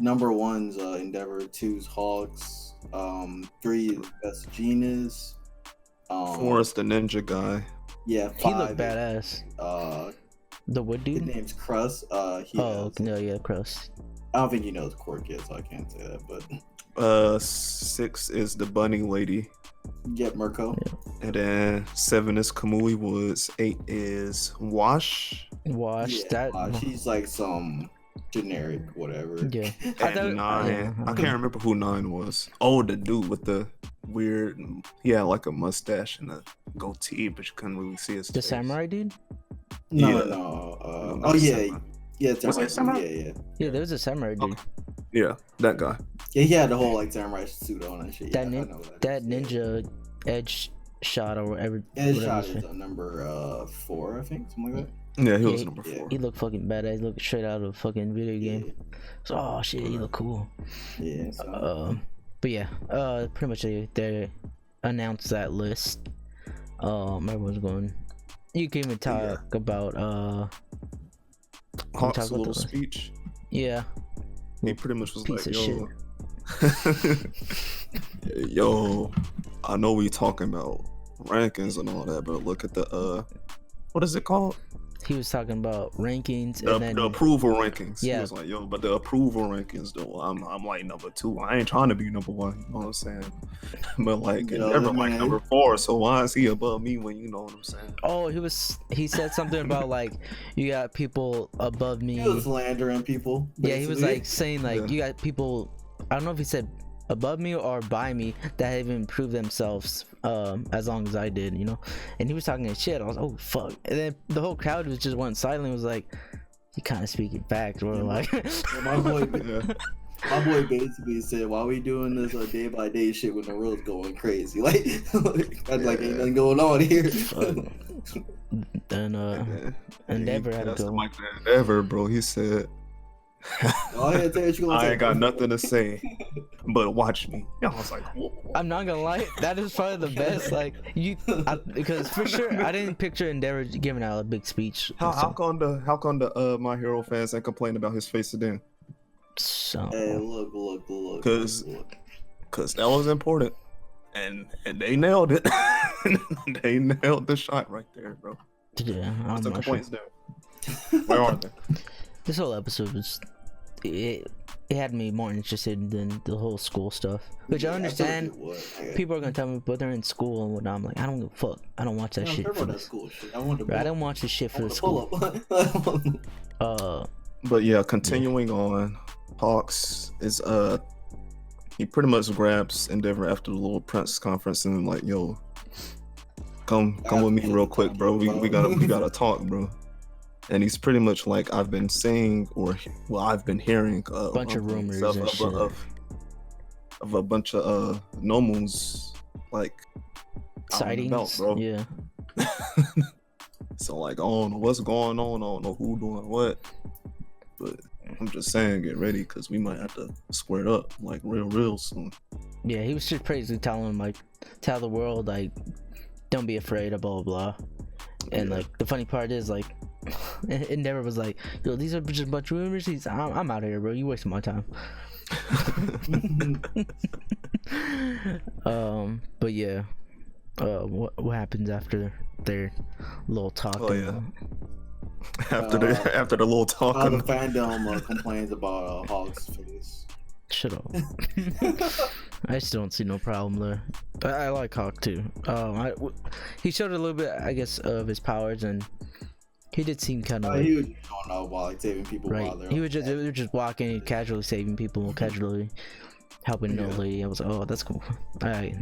Number 1's Endeavor, 2's Hawks. 3 is Best Genius. 4 is the ninja guy. Yeah, 5 he looked badass. The wood dude. His name's Crust. Crust. I don't think he knows Quirk yet, so I can't say that. But 6 is the bunny lady. Yeah, Mirko. Yeah. And then 7 is Kamui Woods. 8 is Wash. Yeah, she's like some generic whatever. Yeah. And 9, I can't remember who 9 was. Oh, the dude with the weird, he had like a mustache and a goatee, but you couldn't really see his face. The samurai dude? No. Yeah, samurai. Yeah, there was a samurai dude. Okay. Yeah, that guy. Yeah, he had the whole like samurai suit on and shit. That ninja edge shot or whatever. Edge shot is number 4, I think, something like that. Yeah, he was number 4. He looked fucking badass. He looked straight out of a fucking video game. Yeah. So, oh shit, he looked cool. Yeah. But yeah, pretty much they announced that list. Everyone's going. You can even talk about Hawk's little speech. Yeah. He pretty much was like, yo, I know we talking about rankings and all that, but look at the what is it called? He was talking about rankings the approval rankings. Yeah. He was like, yo, but the approval rankings though, I'm like number 2. I ain't trying to be number 1, you know what I'm saying? But like never like number 4, so why is he above me when you know what I'm saying? Oh, he said something about like you got people above me. He was slandering people. Basically. Yeah, he was like saying like you got people, I don't know if he said above me or by me that haven't improved themselves as long as I did, you know. And he was talking that shit. I was oh fuck, and then the whole crowd was just went silent. Was like, you kind of speaking facts, or like my boy basically said, why we doing this day by day shit when the world's going crazy? Like ain't nothing going on here. Then Endeavor had to go. Like Endeavor, bro. He said, I ain't got nothing to say, but watch me. I was like, whoa. I'm not gonna lie, that is probably the best. Like because for sure I didn't picture Endeavor giving out a big speech. How come the My Hero fans ain't complain about his face again? So hey, look. Cause that was important, and they nailed it. They nailed the shot right there, bro. Yeah, what's the complaints there? Where are they? This whole episode was it had me more interested than the whole school stuff, which I understand. People are gonna tell me, but they're in school and whatnot. I'm like, I don't give a fuck. I don't watch that shit for this. I don't watch this shit for the school. But yeah, continuing on, Hawks is he pretty much grabs Endeavor after the little press conference and like, yo, come with me real quick, bro. We gotta talk, bro. And he's pretty much like, I've been saying, I've been hearing a bunch of rumors of a bunch of nomos like sightings, belt, bro. Yeah. So like, I don't know what's going on. I don't know who doing what. But I'm just saying, get ready, because we might have to square it up like real soon. Yeah, he was just basically telling him, like, tell the world, like, don't be afraid of blah blah. And like the funny part is, like, it never was like, yo, these are just a bunch of rumors. I'm out of here, bro. You wasting my time. But yeah, what happens after their little talk? Oh yeah. After the little talking, the fandom complains about Hawk's face. Shut up. I still don't see no problem there. I like Hawk too. He showed a little bit, I guess, of his powers, and he did seem kind of. He was going out while like saving people. Right. While He was just walking, casually saving people, casually helping an old lady. I was like, oh, that's cool. Alright.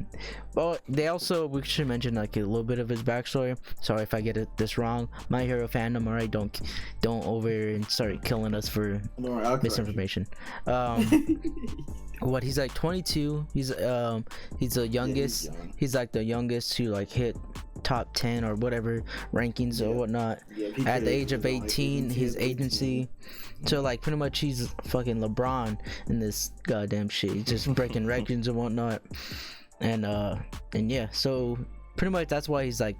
Well, we should mention like a little bit of his backstory. Sorry if I get this wrong. My Hero fandom, alright, don't over and start killing us for misinformation. What, he's like 22. He's the youngest. Yeah, he's like the youngest to like hit top 10 or whatever rankings or whatnot. At the age of 18, his agency. So like pretty much he's fucking LeBron in this goddamn shit. He's just breaking records and whatnot. And yeah, so pretty much that's why he's like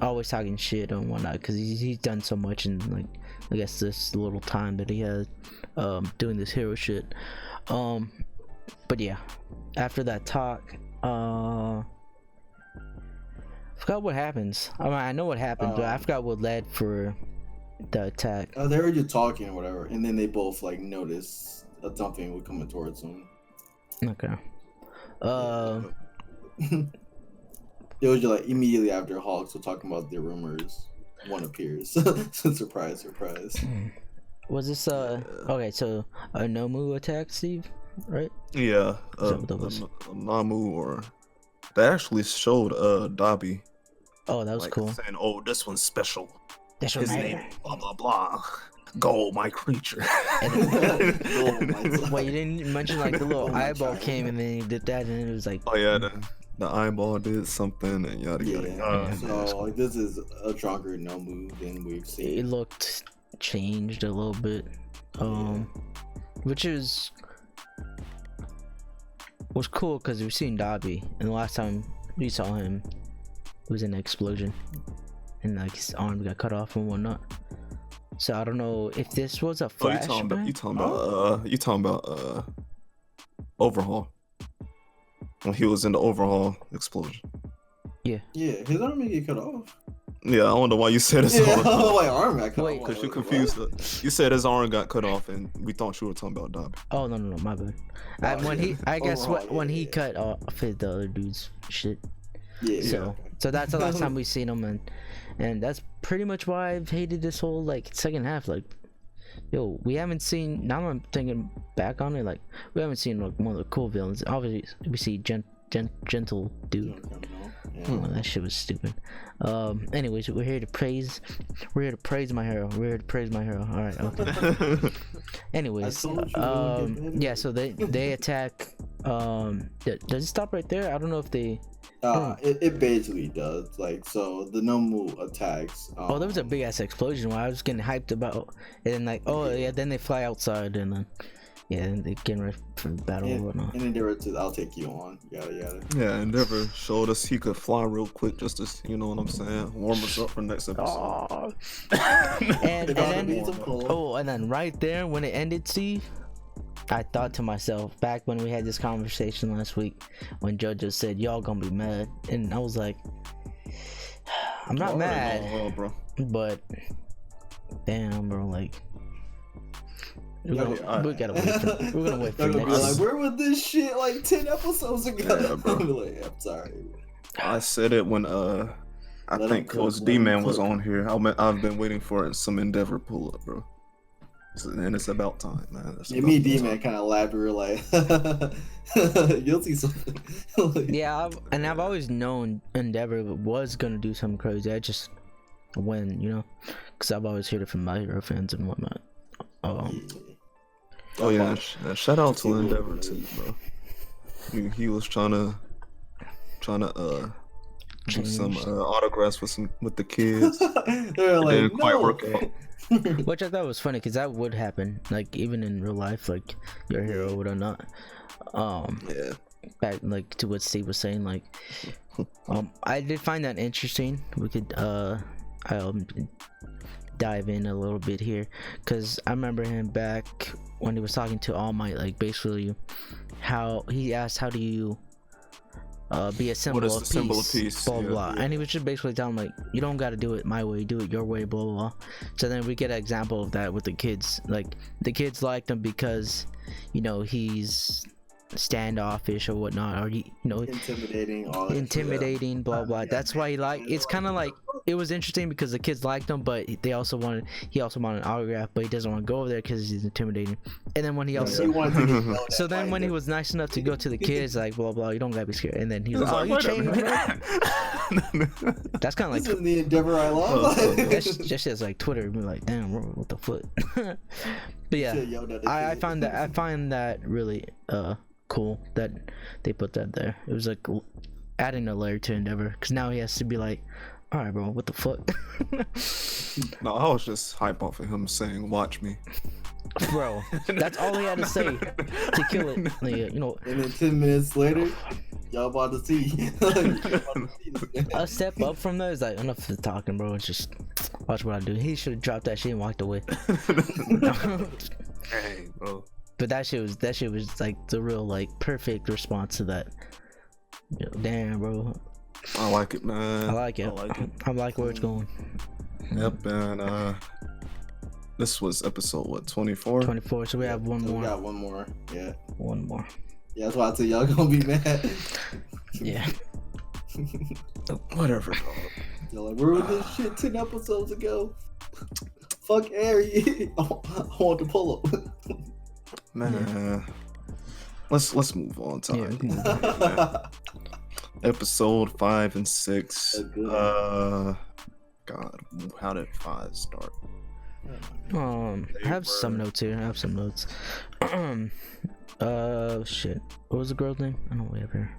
always talking shit and whatnot, because he's done so much in, like, I guess this little time that he had doing this hero shit. But yeah, after that talk, forgot what happens. I mean, I know what happened, but I forgot what led for the attack. They were just talking or whatever, and then they both like noticed that something was coming towards them. Okay. It was just like immediately after Hawks were talking about their rumors, one appears. Surprise. Was this okay? So a Nomu attack, Steve, right? Yeah. Namu, or they actually showed Dobby. Oh, that was like, cool. Saying, "Oh, this one's special. His name, blah blah blah. Go, my creature." Well, you didn't mention like the little eyeball came and then he did that, and it was like, oh yeah, the eyeball did something and yada yada. So like, this is a stronger Nomu than we've seen. It looked changed a little bit, which was cool because we've seen Dobby, and the last time we saw him, it was an explosion, and like his arm got cut off and whatnot. So I don't know if this was a flashback. You talking about Overhaul, when he was in the Overhaul explosion. Yeah, his arm may get cut off. Yeah, I wonder why you said his arm. My arm got cut off. Because you confused. You said his arm got cut off, and we thought you were talking about Dobby. Oh no, my bad. When he cut off the other dude's shit. So that's the last time we've seen him, and that's pretty much why I've hated this whole like second half. Like, yo, we haven't seen. Now I'm thinking back on it, like we haven't seen like one of the cool villains. Obviously, we see gentle dude. Oh, that shit was stupid. Anyways, we're here to praise my hero. All right, okay. Anyways, yeah. So they attack. Does it stop right there? I don't know if they. It basically does. Like, so the Nomu attacks. There was a big ass explosion where I was getting hyped about, and then like, then they fly outside, and then and they getting ready for the battle or whatnot. And Endeavor says, "I'll take you on." Yada yada. Yeah, Endeavor showed us he could fly real quick, just to, you know what I'm saying, warm us up for next episode. and then right there when it ended, Steve, I thought to myself, back when we had this conversation last week, when Jojo said y'all gonna be mad, and I was like, I'm not mad, bro. But damn, bro, like we're gonna wait for next. Like, where was this shit like 10 episodes ago? Yeah, bro. Like, I'm sorry. I said it when I think Coach D-Man was on here. I've been waiting for some Endeavor pull up, bro. And it's about time, man. Me and D-Man kind of laughed. We were like, you'll see something. Yeah, I've always known Endeavor was gonna do something crazy. I just because I've always heard it from my hero fans and whatnot. Oh yeah, shout out to Endeavor too, bro. He was trying to do some changed. autographs with the kids. They're It like, didn't quite no. work out. Which I thought was funny because that would happen, like even in real life, like your hero would or not. Yeah. Back like to what Steve was saying, like I did find that interesting. We could dive in a little bit here because I remember him back when he was talking to All Might, like basically how he asked, how do you be a symbol, What is of, the peace, symbol of peace? blah Yeah. blah, and he was just basically telling him, like, you don't got to do it my way, do it your way, blah blah blah. So then we get an example of that with the kids. Like the kids liked him because, you know, he's standoffish or whatnot, or Intimidating, all that intimidating, blah blah. That's why he like. It's kind of like, it was interesting because the kids liked him, but he also wanted an autograph, but he doesn't want to go over there because he's intimidating. And then when he also, He wanted to get yelled at so then by when he the- was nice enough to go to the kids, like blah blah, you don't gotta be scared. And then he was It's like, oh, like, you wait a changed, bro. minute. That's kind of This like is the endeavor I love. that's just as like Twitter. Be like, damn, bro, what the fuck. But yeah, Shit, yelled at the I kid. find that really cool that they put that there. It was like adding a layer to Endeavor, because now he has to be like, all right, bro, what the fuck. No, I was just hype off of him saying, "Watch me." Bro, that's all he had to say to kill it. Like, you know, And then 10 minutes later, y'all about to see. a step up from that is like, enough of talking, bro. It's just watch what I do. He should have dropped that shit and walked away. Hey, bro. But that shit was like the real, like, perfect response to that. Yo, damn, bro, I like it, man. I like it. I like where it's going. Yep, and this was episode what, 24? 24. So we have one So more. We got one more. Yeah. One more. Yeah, that's why I said y'all gonna be mad. Yeah. Whatever, dog. They're like, where was this shit 10 episodes ago? Fuck Ari. I want to pull up. Man, let's move on. Time. Yeah, we can move on. Episode 5 and 6. Oh, God, how did 5 start? I have some notes here. Shit. What was the girl's name? I don't know, we have here.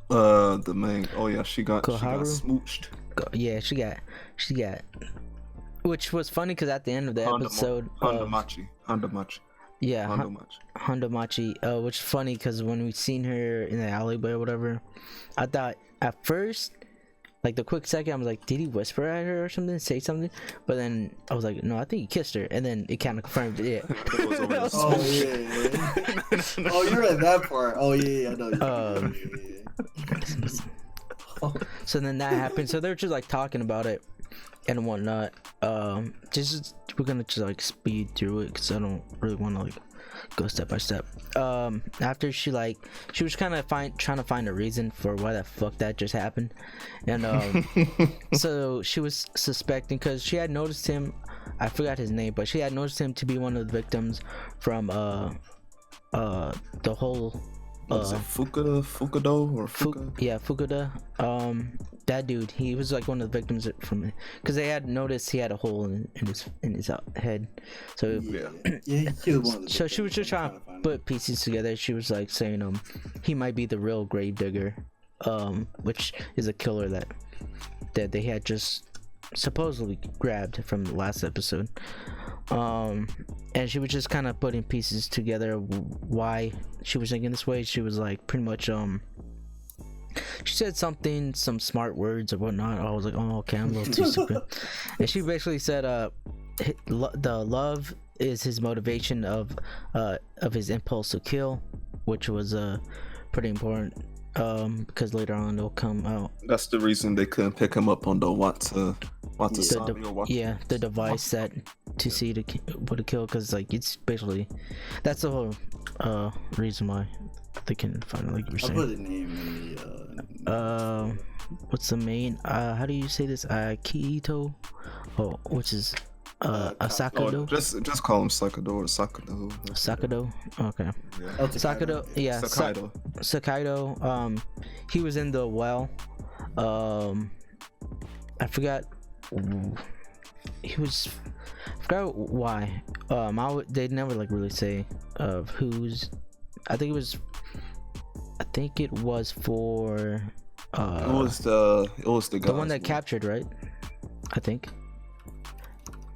The main. Oh yeah, she got Koharu? smooched. Yeah, she got. Which was funny because at the end of the episode, Handamachi. yeah, Handamachi. Handamachi, which is funny because when we seen her in the alleyway or whatever, I thought at first, like the quick second, I was like, did he whisper at her or something, say something? But then I was like, no, I think he kissed her, and then it kind of confirmed it. Yeah. It was over the Oh yeah. Oh, you're at that part. Oh yeah, I know. So then that happened. So they're just like talking about it and whatnot. We're gonna just like speed through it because I don't really want to like go step by step. After she was kind of trying to find a reason for why the fuck that just happened, and so she was suspecting because she had noticed him. I forgot his name, but she had noticed him to be one of the victims from the whole. Was it Fukudo or Fuka? Yeah, Fukuda. That dude, he was like one of the victims from, because they had noticed he had a hole in his head. So Yeah, he killed one of the so she was just trying to put pieces together. She was like saying he might be the real gravedigger, which is a killer that they had just supposedly grabbed from the last episode. And she was just kind of putting pieces together why she was thinking this way. She was like pretty much she said some smart words or whatnot. I was like, oh, okay, I'm a little too stupid. And she basically said the love is his motivation of his impulse to kill, which was pretty important, because later on it'll come out. That's the reason they couldn't pick him up on the Yeah, the device that to see to put a kill, because like it's basically that's the whole reason why they can find it, like you were I saying. put the name in the What's the main how do you say this, Kiito, which is Asakado. Oh, just call him Sakado or Sakado. Sakado, okay. Yeah. Sakado, yeah. Sakaido. Sakaido, he was in the well. I forgot why. They never like really say of whose. I think it was I think it was for it was the guy. the one that captured, right? I think.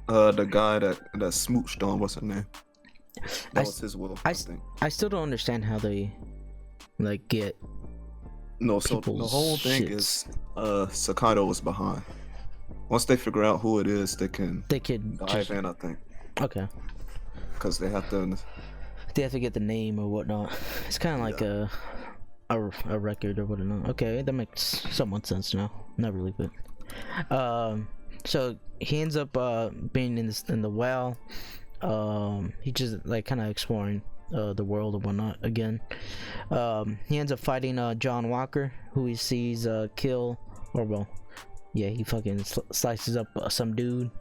The guy that smooched on, what's his name? That was his will. I think. I still don't understand how they like get. No, so the whole thing is Sakaido was behind. Once they figure out who it is, they can dive in, I think. Okay. Because they have to get the name or whatnot. It's kind of like a record or whatnot. Okay, that makes somewhat sense now. Not really, but so he ends up being in the well. He just like kind of exploring the world and whatnot again. He ends up fighting John Walker, who he sees kill, or well, yeah, he fucking slices up some dude.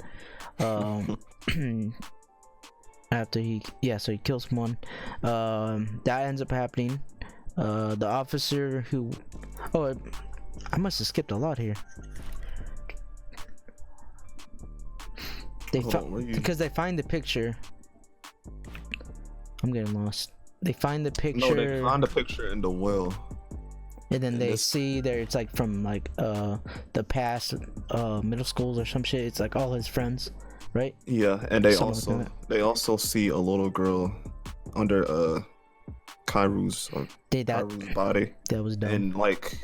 After so he kills someone. That ends up happening. The officer who, I must have skipped a lot here. Because they find the picture. I'm getting lost. They find the picture. No, they find the picture in the well. And then they see there it's like from like the past middle schools or some shit. It's like all his friends, right? Yeah, and they also see a little girl under Kairu's body. That was dumb. And like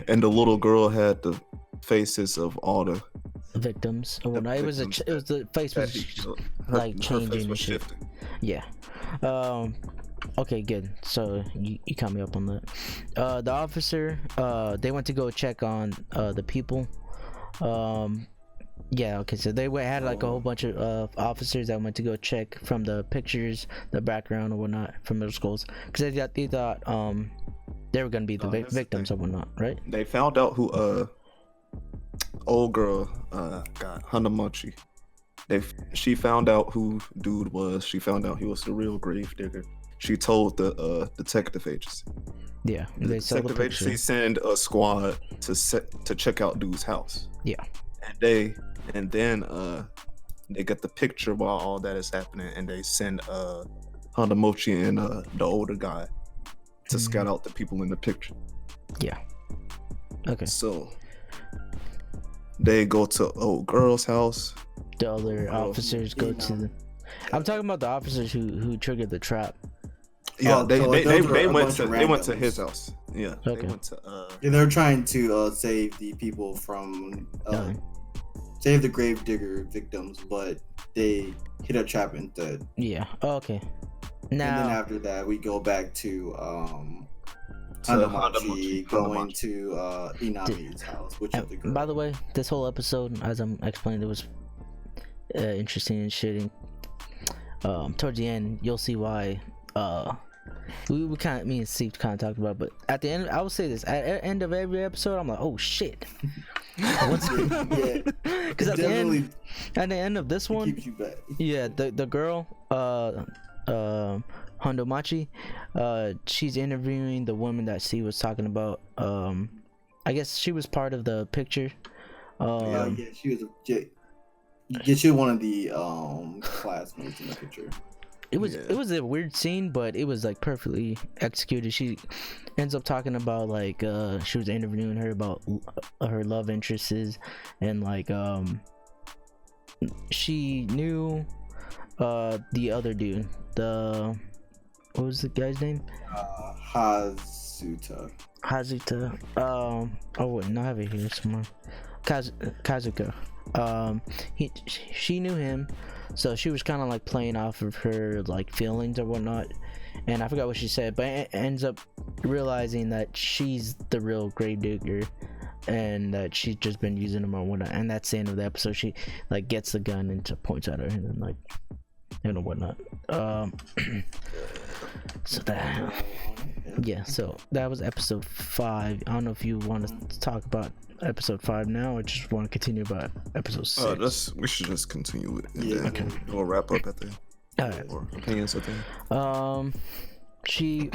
and the little girl had the faces of all the victims or whatnot. It was the face was like changing and shit. Yeah. Okay, good. So you caught me up on that. The officer, they went to go check on the people. Yeah, okay, so they had like a whole bunch of officers that went to go check from the pictures, the background or whatnot from middle schools, because they thought they were gonna be the victims or whatnot, right? They found out who old girl Hanamachi. She found out who dude was. She found out he was the real grave digger. She told the detective agency. Yeah, the detective agency send a squad to check out dude's house. Yeah, and then they get the picture while all that is happening, and they send Hanamachi and the older guy to scout out the people in the picture. Yeah. Okay. So they go to old girl's house. The other officers go to. I'm talking about the officers who triggered the trap. Yeah, they went to his house. Yeah, okay. They went to. Yeah, they're trying to save the people from save the gravedigger victims, but they hit a trap instead. Yeah. Okay. Now. And then after that, we go back to Hanamachi going to Inami's house, which is the girl. By the way, this whole episode, as I'm explaining, it was interesting and shitting. Towards the end, you'll see why. We kind of, me and Steve kind of talked about, but at the end, I will say this: at the end of every episode, I'm like, "Oh shit!" Because at the end of this one, keeps you back. Yeah, the girl, Hanamachi, she's interviewing the woman that Steve was talking about. I guess she was part of the picture. Yeah, she was. She was one of the classmates in the picture. It was a weird scene, but it was like perfectly executed. She ends up talking about like she was interviewing her about her love interests, and like she knew the other dude. What was the guy's name? Hazuta. Oh wait, no, I have it here somewhere. Kazuka. She knew him, so she was kind of like playing off of her like feelings or whatnot, and I forgot what she said, but it ends up realizing that she's the real gravedigger and that she's just been using him or whatnot, and that's the end of the episode. She like gets the gun and points at her and then like whatnot. So that was episode 5. I don't know if you want to talk about episode 5 now or just want to continue about episode 6. We should just continue it. Yeah, okay. We'll wrap up at the end. All right. Or opinions at the end.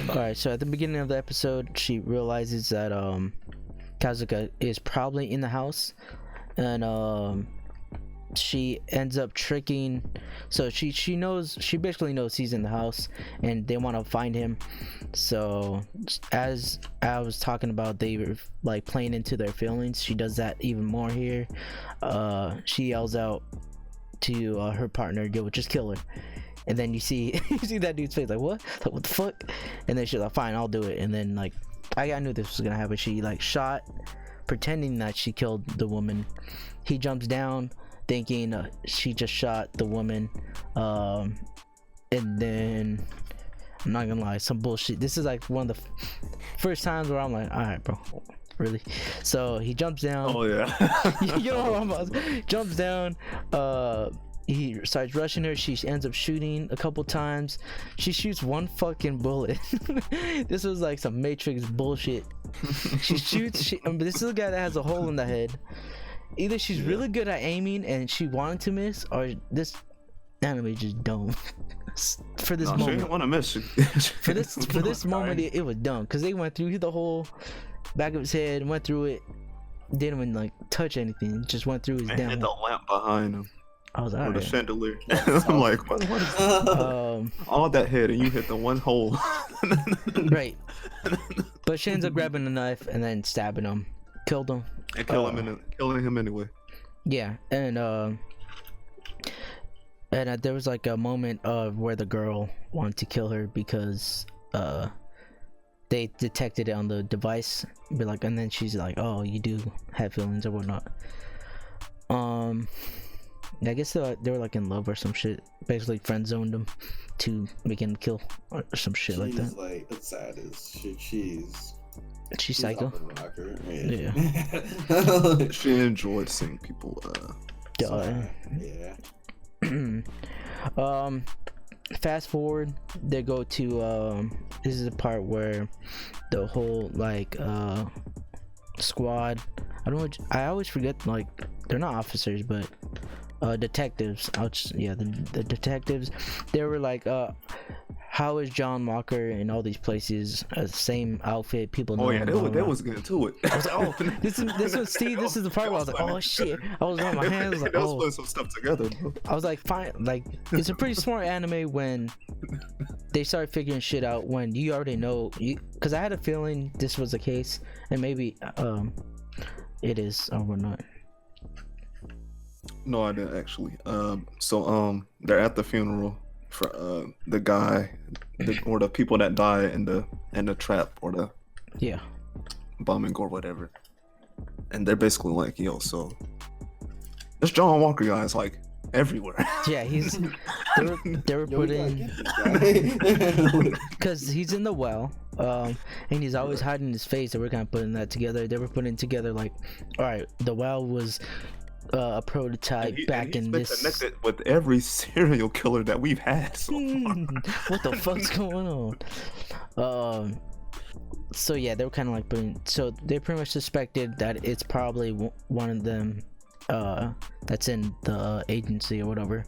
Alright, so at the beginning of the episode, she realizes that Kazuka is probably in the house, and she ends up tricking, so she basically knows he's in the house and they want to find him. So as I was talking about, they were like playing into their feelings. She does that even more here. She yells out to her partner, "Yo, just kill her." And then you see that dude's face, like what the fuck? And then she's like, "Fine, I'll do it." And then like I knew this was gonna happen. She like shot, pretending that she killed the woman. He jumps down thinking she just shot the woman, and then I'm not gonna lie, some bullshit. This is like one of the first times where I'm like, all right, bro, really? So he jumps down. Oh yeah. You know what I'm about. Jumps down. He starts rushing her. She ends up shooting a couple times. She shoots one fucking bullet. This was like some Matrix bullshit. She shoots. This is a guy that has a hole in the head. Either she's really good at aiming and she wanted to miss, or this anime just dumb. For this moment, she didn't want to miss. for this moment, it was dumb because they went through the whole back of his head, went through it, didn't even like touch anything, just went through his and damn. hit the lamp behind him. I was or like, the chandelier. I'm like, what is all that head and you hit the one hole. right. But she ends up grabbing a knife and then stabbing him, killed him, and killing him anyway. Yeah, and there was like a moment of where the girl wanted to kill her because they detected it on the device, but like, and then she's like, "Oh, you do have feelings or whatnot." I guess they were like in love or some shit. Basically, friend zoned him to make him kill or some shit like that. Like the saddest shit. She's psycho. Yeah. She enjoyed seeing people die. Yeah. Fast forward, they go to this is the part where the whole like squad, I always forget, like they're not officers but detectives. The detectives, they were like, how is John Walker in all these places? Same outfit, people know. Oh yeah, they was getting to it. I was like, oh, this was Steve. This is the part where I was like, oh shit. I was on my hands like, they was putting some stuff together, bro. I was like, fine. Like, it's a pretty smart anime when they start figuring shit out when you already know. Because I had a feeling this was the case, and maybe it is or we're not. No, I didn't actually. So they're at the funeral for the guy, or the people that die in the trap or the bombing or whatever, and they're basically like, yo, so this John Walker guy is like everywhere. Yeah, they were putting because he's in the well, and he's always hiding his face. They were kind of putting that together. They were putting together like, all right, the well was a prototype back in this. Connected with every serial killer that we've had so far. What the fuck's going on? So yeah, they were kind of like putting. So they pretty much suspected that it's probably one of them. That's in the agency or whatever.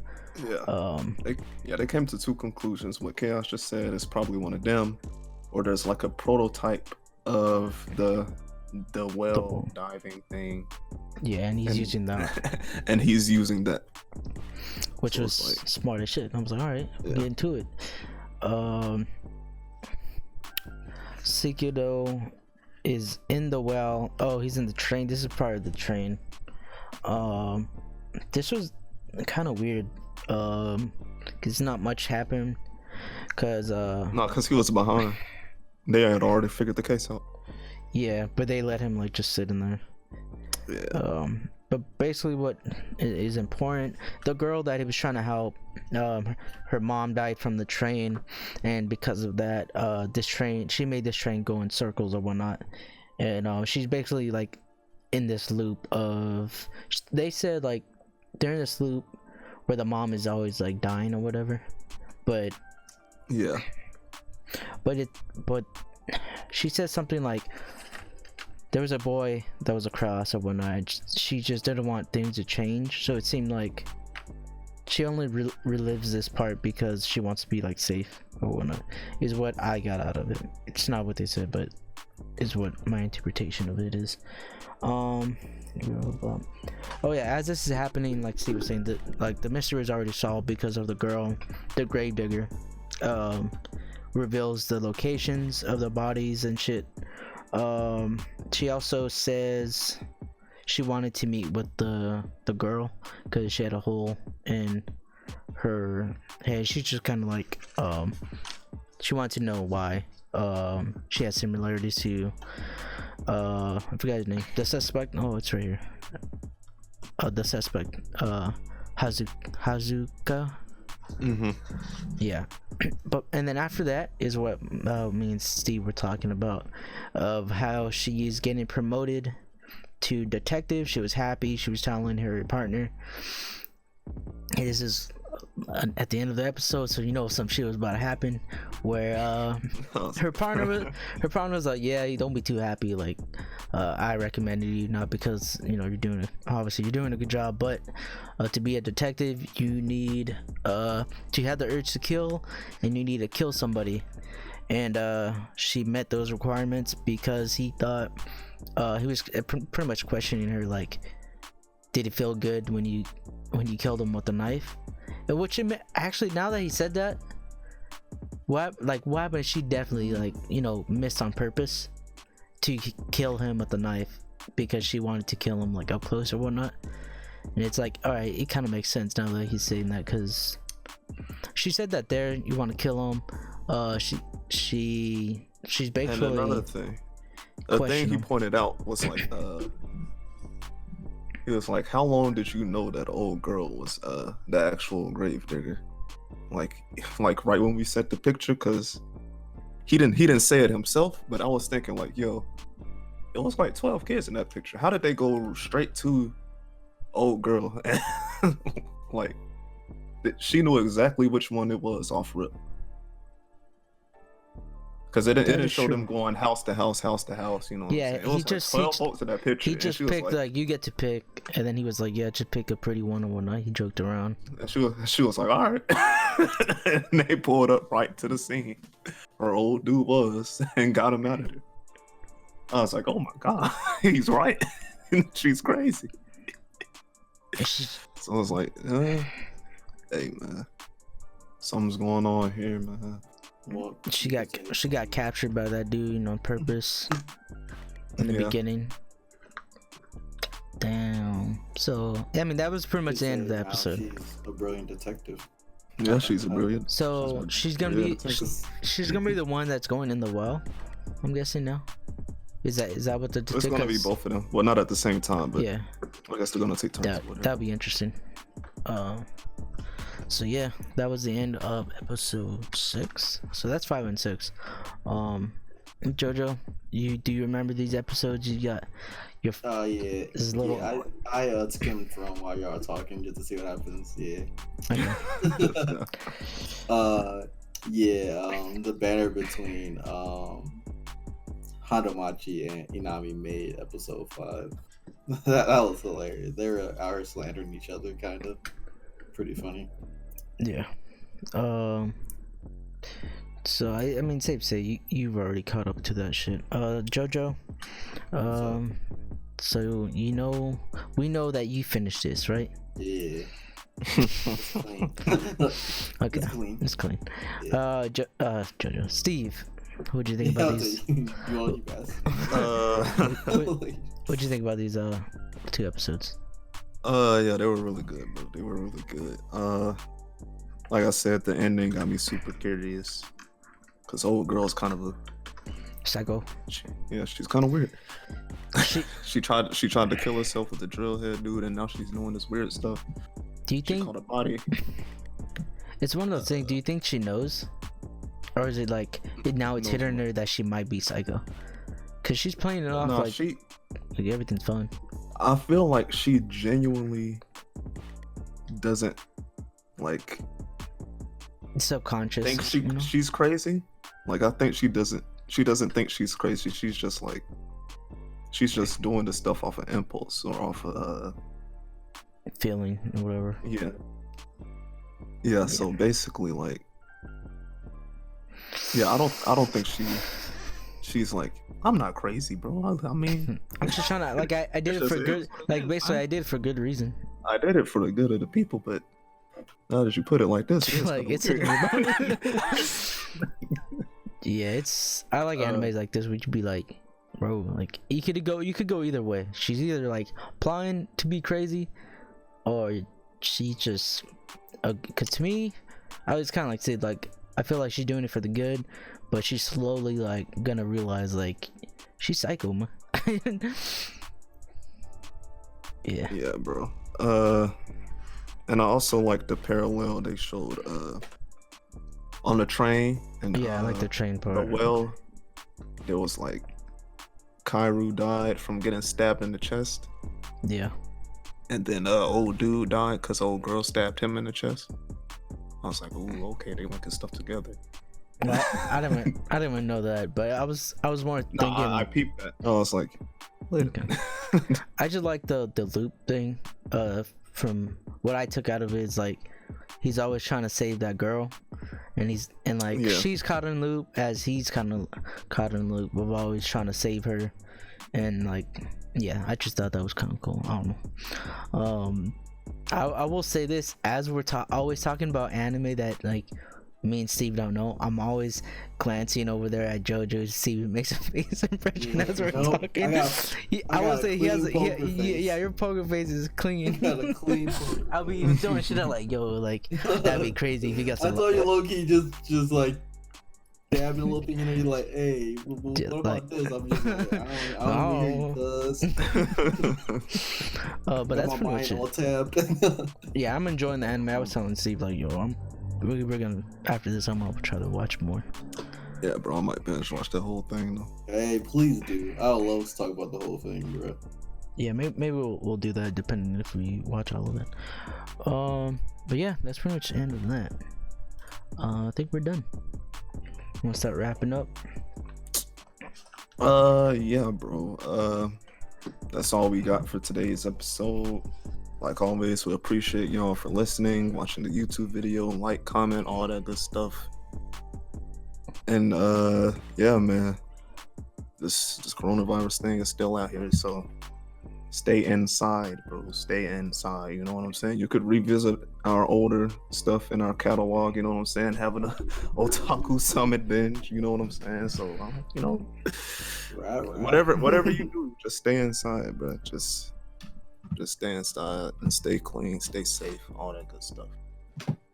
Yeah. They came to two conclusions. What Chaos just said is probably one of them, or there's like a prototype of the well diving thing. Yeah, and he's using that. And he's using that, which was like, smart as shit. I was like, all right, get into it. Sekido is in the well. Oh, he's in the train. This is part of the train. This was kind of weird. Cause not much happened. Cause he was behind. They had already figured the case out. Yeah, but they let him like just sit in there. Yeah. But basically, what is important? The girl that he was trying to help, her mom died from the train, and because of that, she made this train go in circles or whatnot, and she's basically like in this loop of. They said like they're in this loop where the mom is always like dying or whatever, but yeah. But she said something like. There was a boy that was a cross or whatnot. She just didn't want things to change, so it seemed like she only relives this part because she wants to be like safe or whatnot. Is what I got out of it. It's not what they said, but is what my interpretation of it is. Oh yeah, as this is happening, like Steve was saying, the mystery is already solved because of the girl, the gravedigger, reveals the locations of the bodies and shit. She also says she wanted to meet with the girl because she had a hole in her head. She's just kind of like she wanted to know why. She has similarities to I forgot his name. The suspect. Oh, it's right here. The suspect. Hazuka. Yeah. But and then after that is what me and Steve were talking about, of how she is getting promoted to detective. She was happy. She was telling her partner. And this is at the end of the episode, so you know some shit was about to happen. Where her partner was like, "Yeah, you don't be too happy. Like, I recommended you, not because you're doing a good job, but to be a detective, you need to have the urge to kill, and you need to kill somebody." And she met those requirements because he thought he was pretty much questioning her, like, did it feel good when you killed him with a knife? And which actually, now that he said that, what happened? She definitely missed on purpose to kill him with a knife because she wanted to kill him like up close or whatnot. And it's like, all right, it kind of makes sense now that he's saying that, because she said that there you want to kill him. She's basically. And another thing, a thing he pointed out was like, he was like, "How long did you know that old girl was the actual gravedigger?" Like right when we set the picture, because he didn't say it himself, but I was thinking like, yo, it was like 12 kids in that picture. How did they go straight to old girl? Like, she knew exactly which one it was off rip. Because it didn't show them going house to house, Yeah, it was 12 folks in that picture. He just picked like, you get to pick, and then he was like, yeah, just pick a pretty one or whatnot. He joked around. And she was like, all right. And they pulled up right to the scene where old dude was and got him out of there. I was like, oh my god, he's right. She's crazy. So I was like, hey man, something's going on here, man. Well, she got captured by that dude on purpose in the beginning. Damn. So I mean, that was pretty much the end of the episode. She's a brilliant detective. Yeah, she's a brilliant. So she's gonna be the one that's going in the well, I'm guessing now. Is that what the detective? It's gonna be both of them. Well, not at the same time, but yeah, I guess they're gonna take turns. That'd be interesting. So yeah, that was the end of episode 6. So that's 5 and 6. Jojo, do you remember these episodes? You got your yeah. This is little. Yeah, I skimmed from while y'all are talking just to see what happens. Yeah. Okay. The banner between Hanamachi and Inami made episode 5. that was hilarious. They were out slandering each other, kind of. Pretty funny. Yeah. So I mean, safe to say you've already caught up to that shit. Jojo. So we know that you finished this, right? Yeah. It's clean. Okay. It's clean. Yeah. Jojo. Steve, what'd you think about these? You guys. What'd you think about these 2 episodes? Yeah, they were really good, bro. They were really good. Like I said, the ending got me super curious, cause old girl's kind of a psycho. She's kind of weird. She tried to kill herself with the drill head dude, and now she's doing this weird stuff. Do you think caught a body? It's one of those things. Do you think she knows, or is it like now it's hitting her that she might be psycho? Cause she's playing it off like everything's fine. I feel like she genuinely doesn't like subconscious think she's crazy. Like, I think she doesn't think she's crazy. She's just doing the stuff off of impulse or off of feeling or whatever. Yeah. Yeah, so basically, like, yeah, I don't think she's like, I'm not crazy, bro. I mean, I'm just trying to, like, I did it for good, like, basically I did it for good reason. I did it for the good of the people, but now that you put it like this, it's Like, it's weird. Yeah, I like animes like this where you be like, bro, like you could go either way. She's either like applying to be crazy, or she just cause to me, I was kind of like said, like, I feel like she's doing it for the good, but she's slowly like gonna realize like she's psycho, man. Yeah, bro. And I also like the parallel they showed on the train, and yeah, I like the train part. Well, there was like Kairu died from getting stabbed in the chest. Yeah. And then old dude died because old girl stabbed him in the chest. I was like, ooh, okay, they linking stuff together. I didn't even know that, but I was more thinking. I peeped that. I was like, wait a minute. I just like the loop thing. From what I took out of it is like he's always trying to save that girl, and she's caught in loop as he's kind of caught in loop of always trying to save her, and like yeah, I just thought that was kind of cool. I don't know. I will say this, as we're always talking about anime that like me and Steve don't know, I'm always glancing over there at Jojo to see if he makes a face impression as we're talking. I will say yeah, your poker face is clean. Got a clean I'll be even throwing shit out like, yo, like that'd be crazy if you got some. I thought you low key just like dabbing a little thing in there. You're like, hey, what about this? I'm just like, I don't hear you, cuz. But that's pretty much all it. tapped. Yeah, I'm enjoying the anime. I was telling Steve like, yo, we're gonna, after this, I'm gonna try to watch more. Yeah, bro, I might binge watch the whole thing though. Hey, please do. I would love to talk about the whole thing, bro. Yeah, maybe we'll do that depending if we watch all of it. But yeah, that's pretty much the end of that. I think we're done. Want to start wrapping up? Yeah, bro. That's all we got for today's episode. Like always, we appreciate y'all for listening, watching the YouTube video, like, comment, all that good stuff. And yeah, man, this coronavirus thing is still out here, so stay inside, bro. Stay inside. You know what I'm saying? You could revisit our older stuff in our catalog. You know what I'm saying? Having a Otaku Summit binge. You know what I'm saying? So you know, right. whatever you do, just stay inside, bro. Just stay inside and stay clean, stay safe, all that good stuff.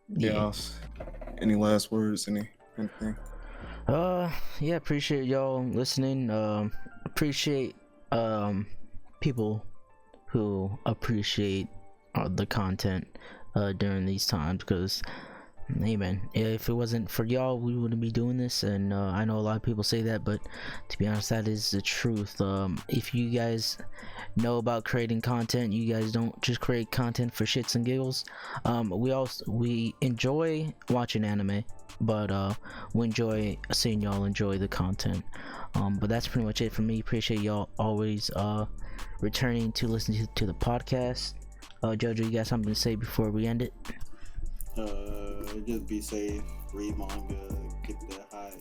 Yeah. Any last words? Anything? Yeah, appreciate y'all listening. Appreciate people who appreciate the content during these times, because hey man, if it wasn't for y'all, we wouldn't be doing this. And I know a lot of people say that, but to be honest, that is the truth. If you guys know about creating content, you guys don't just create content for shits and giggles. We enjoy watching anime, but we enjoy seeing y'all enjoy the content. But that's pretty much it for me. Appreciate y'all always returning to listen to the podcast. Jojo, you got something to say before we end it? Just be safe, read manga, get the high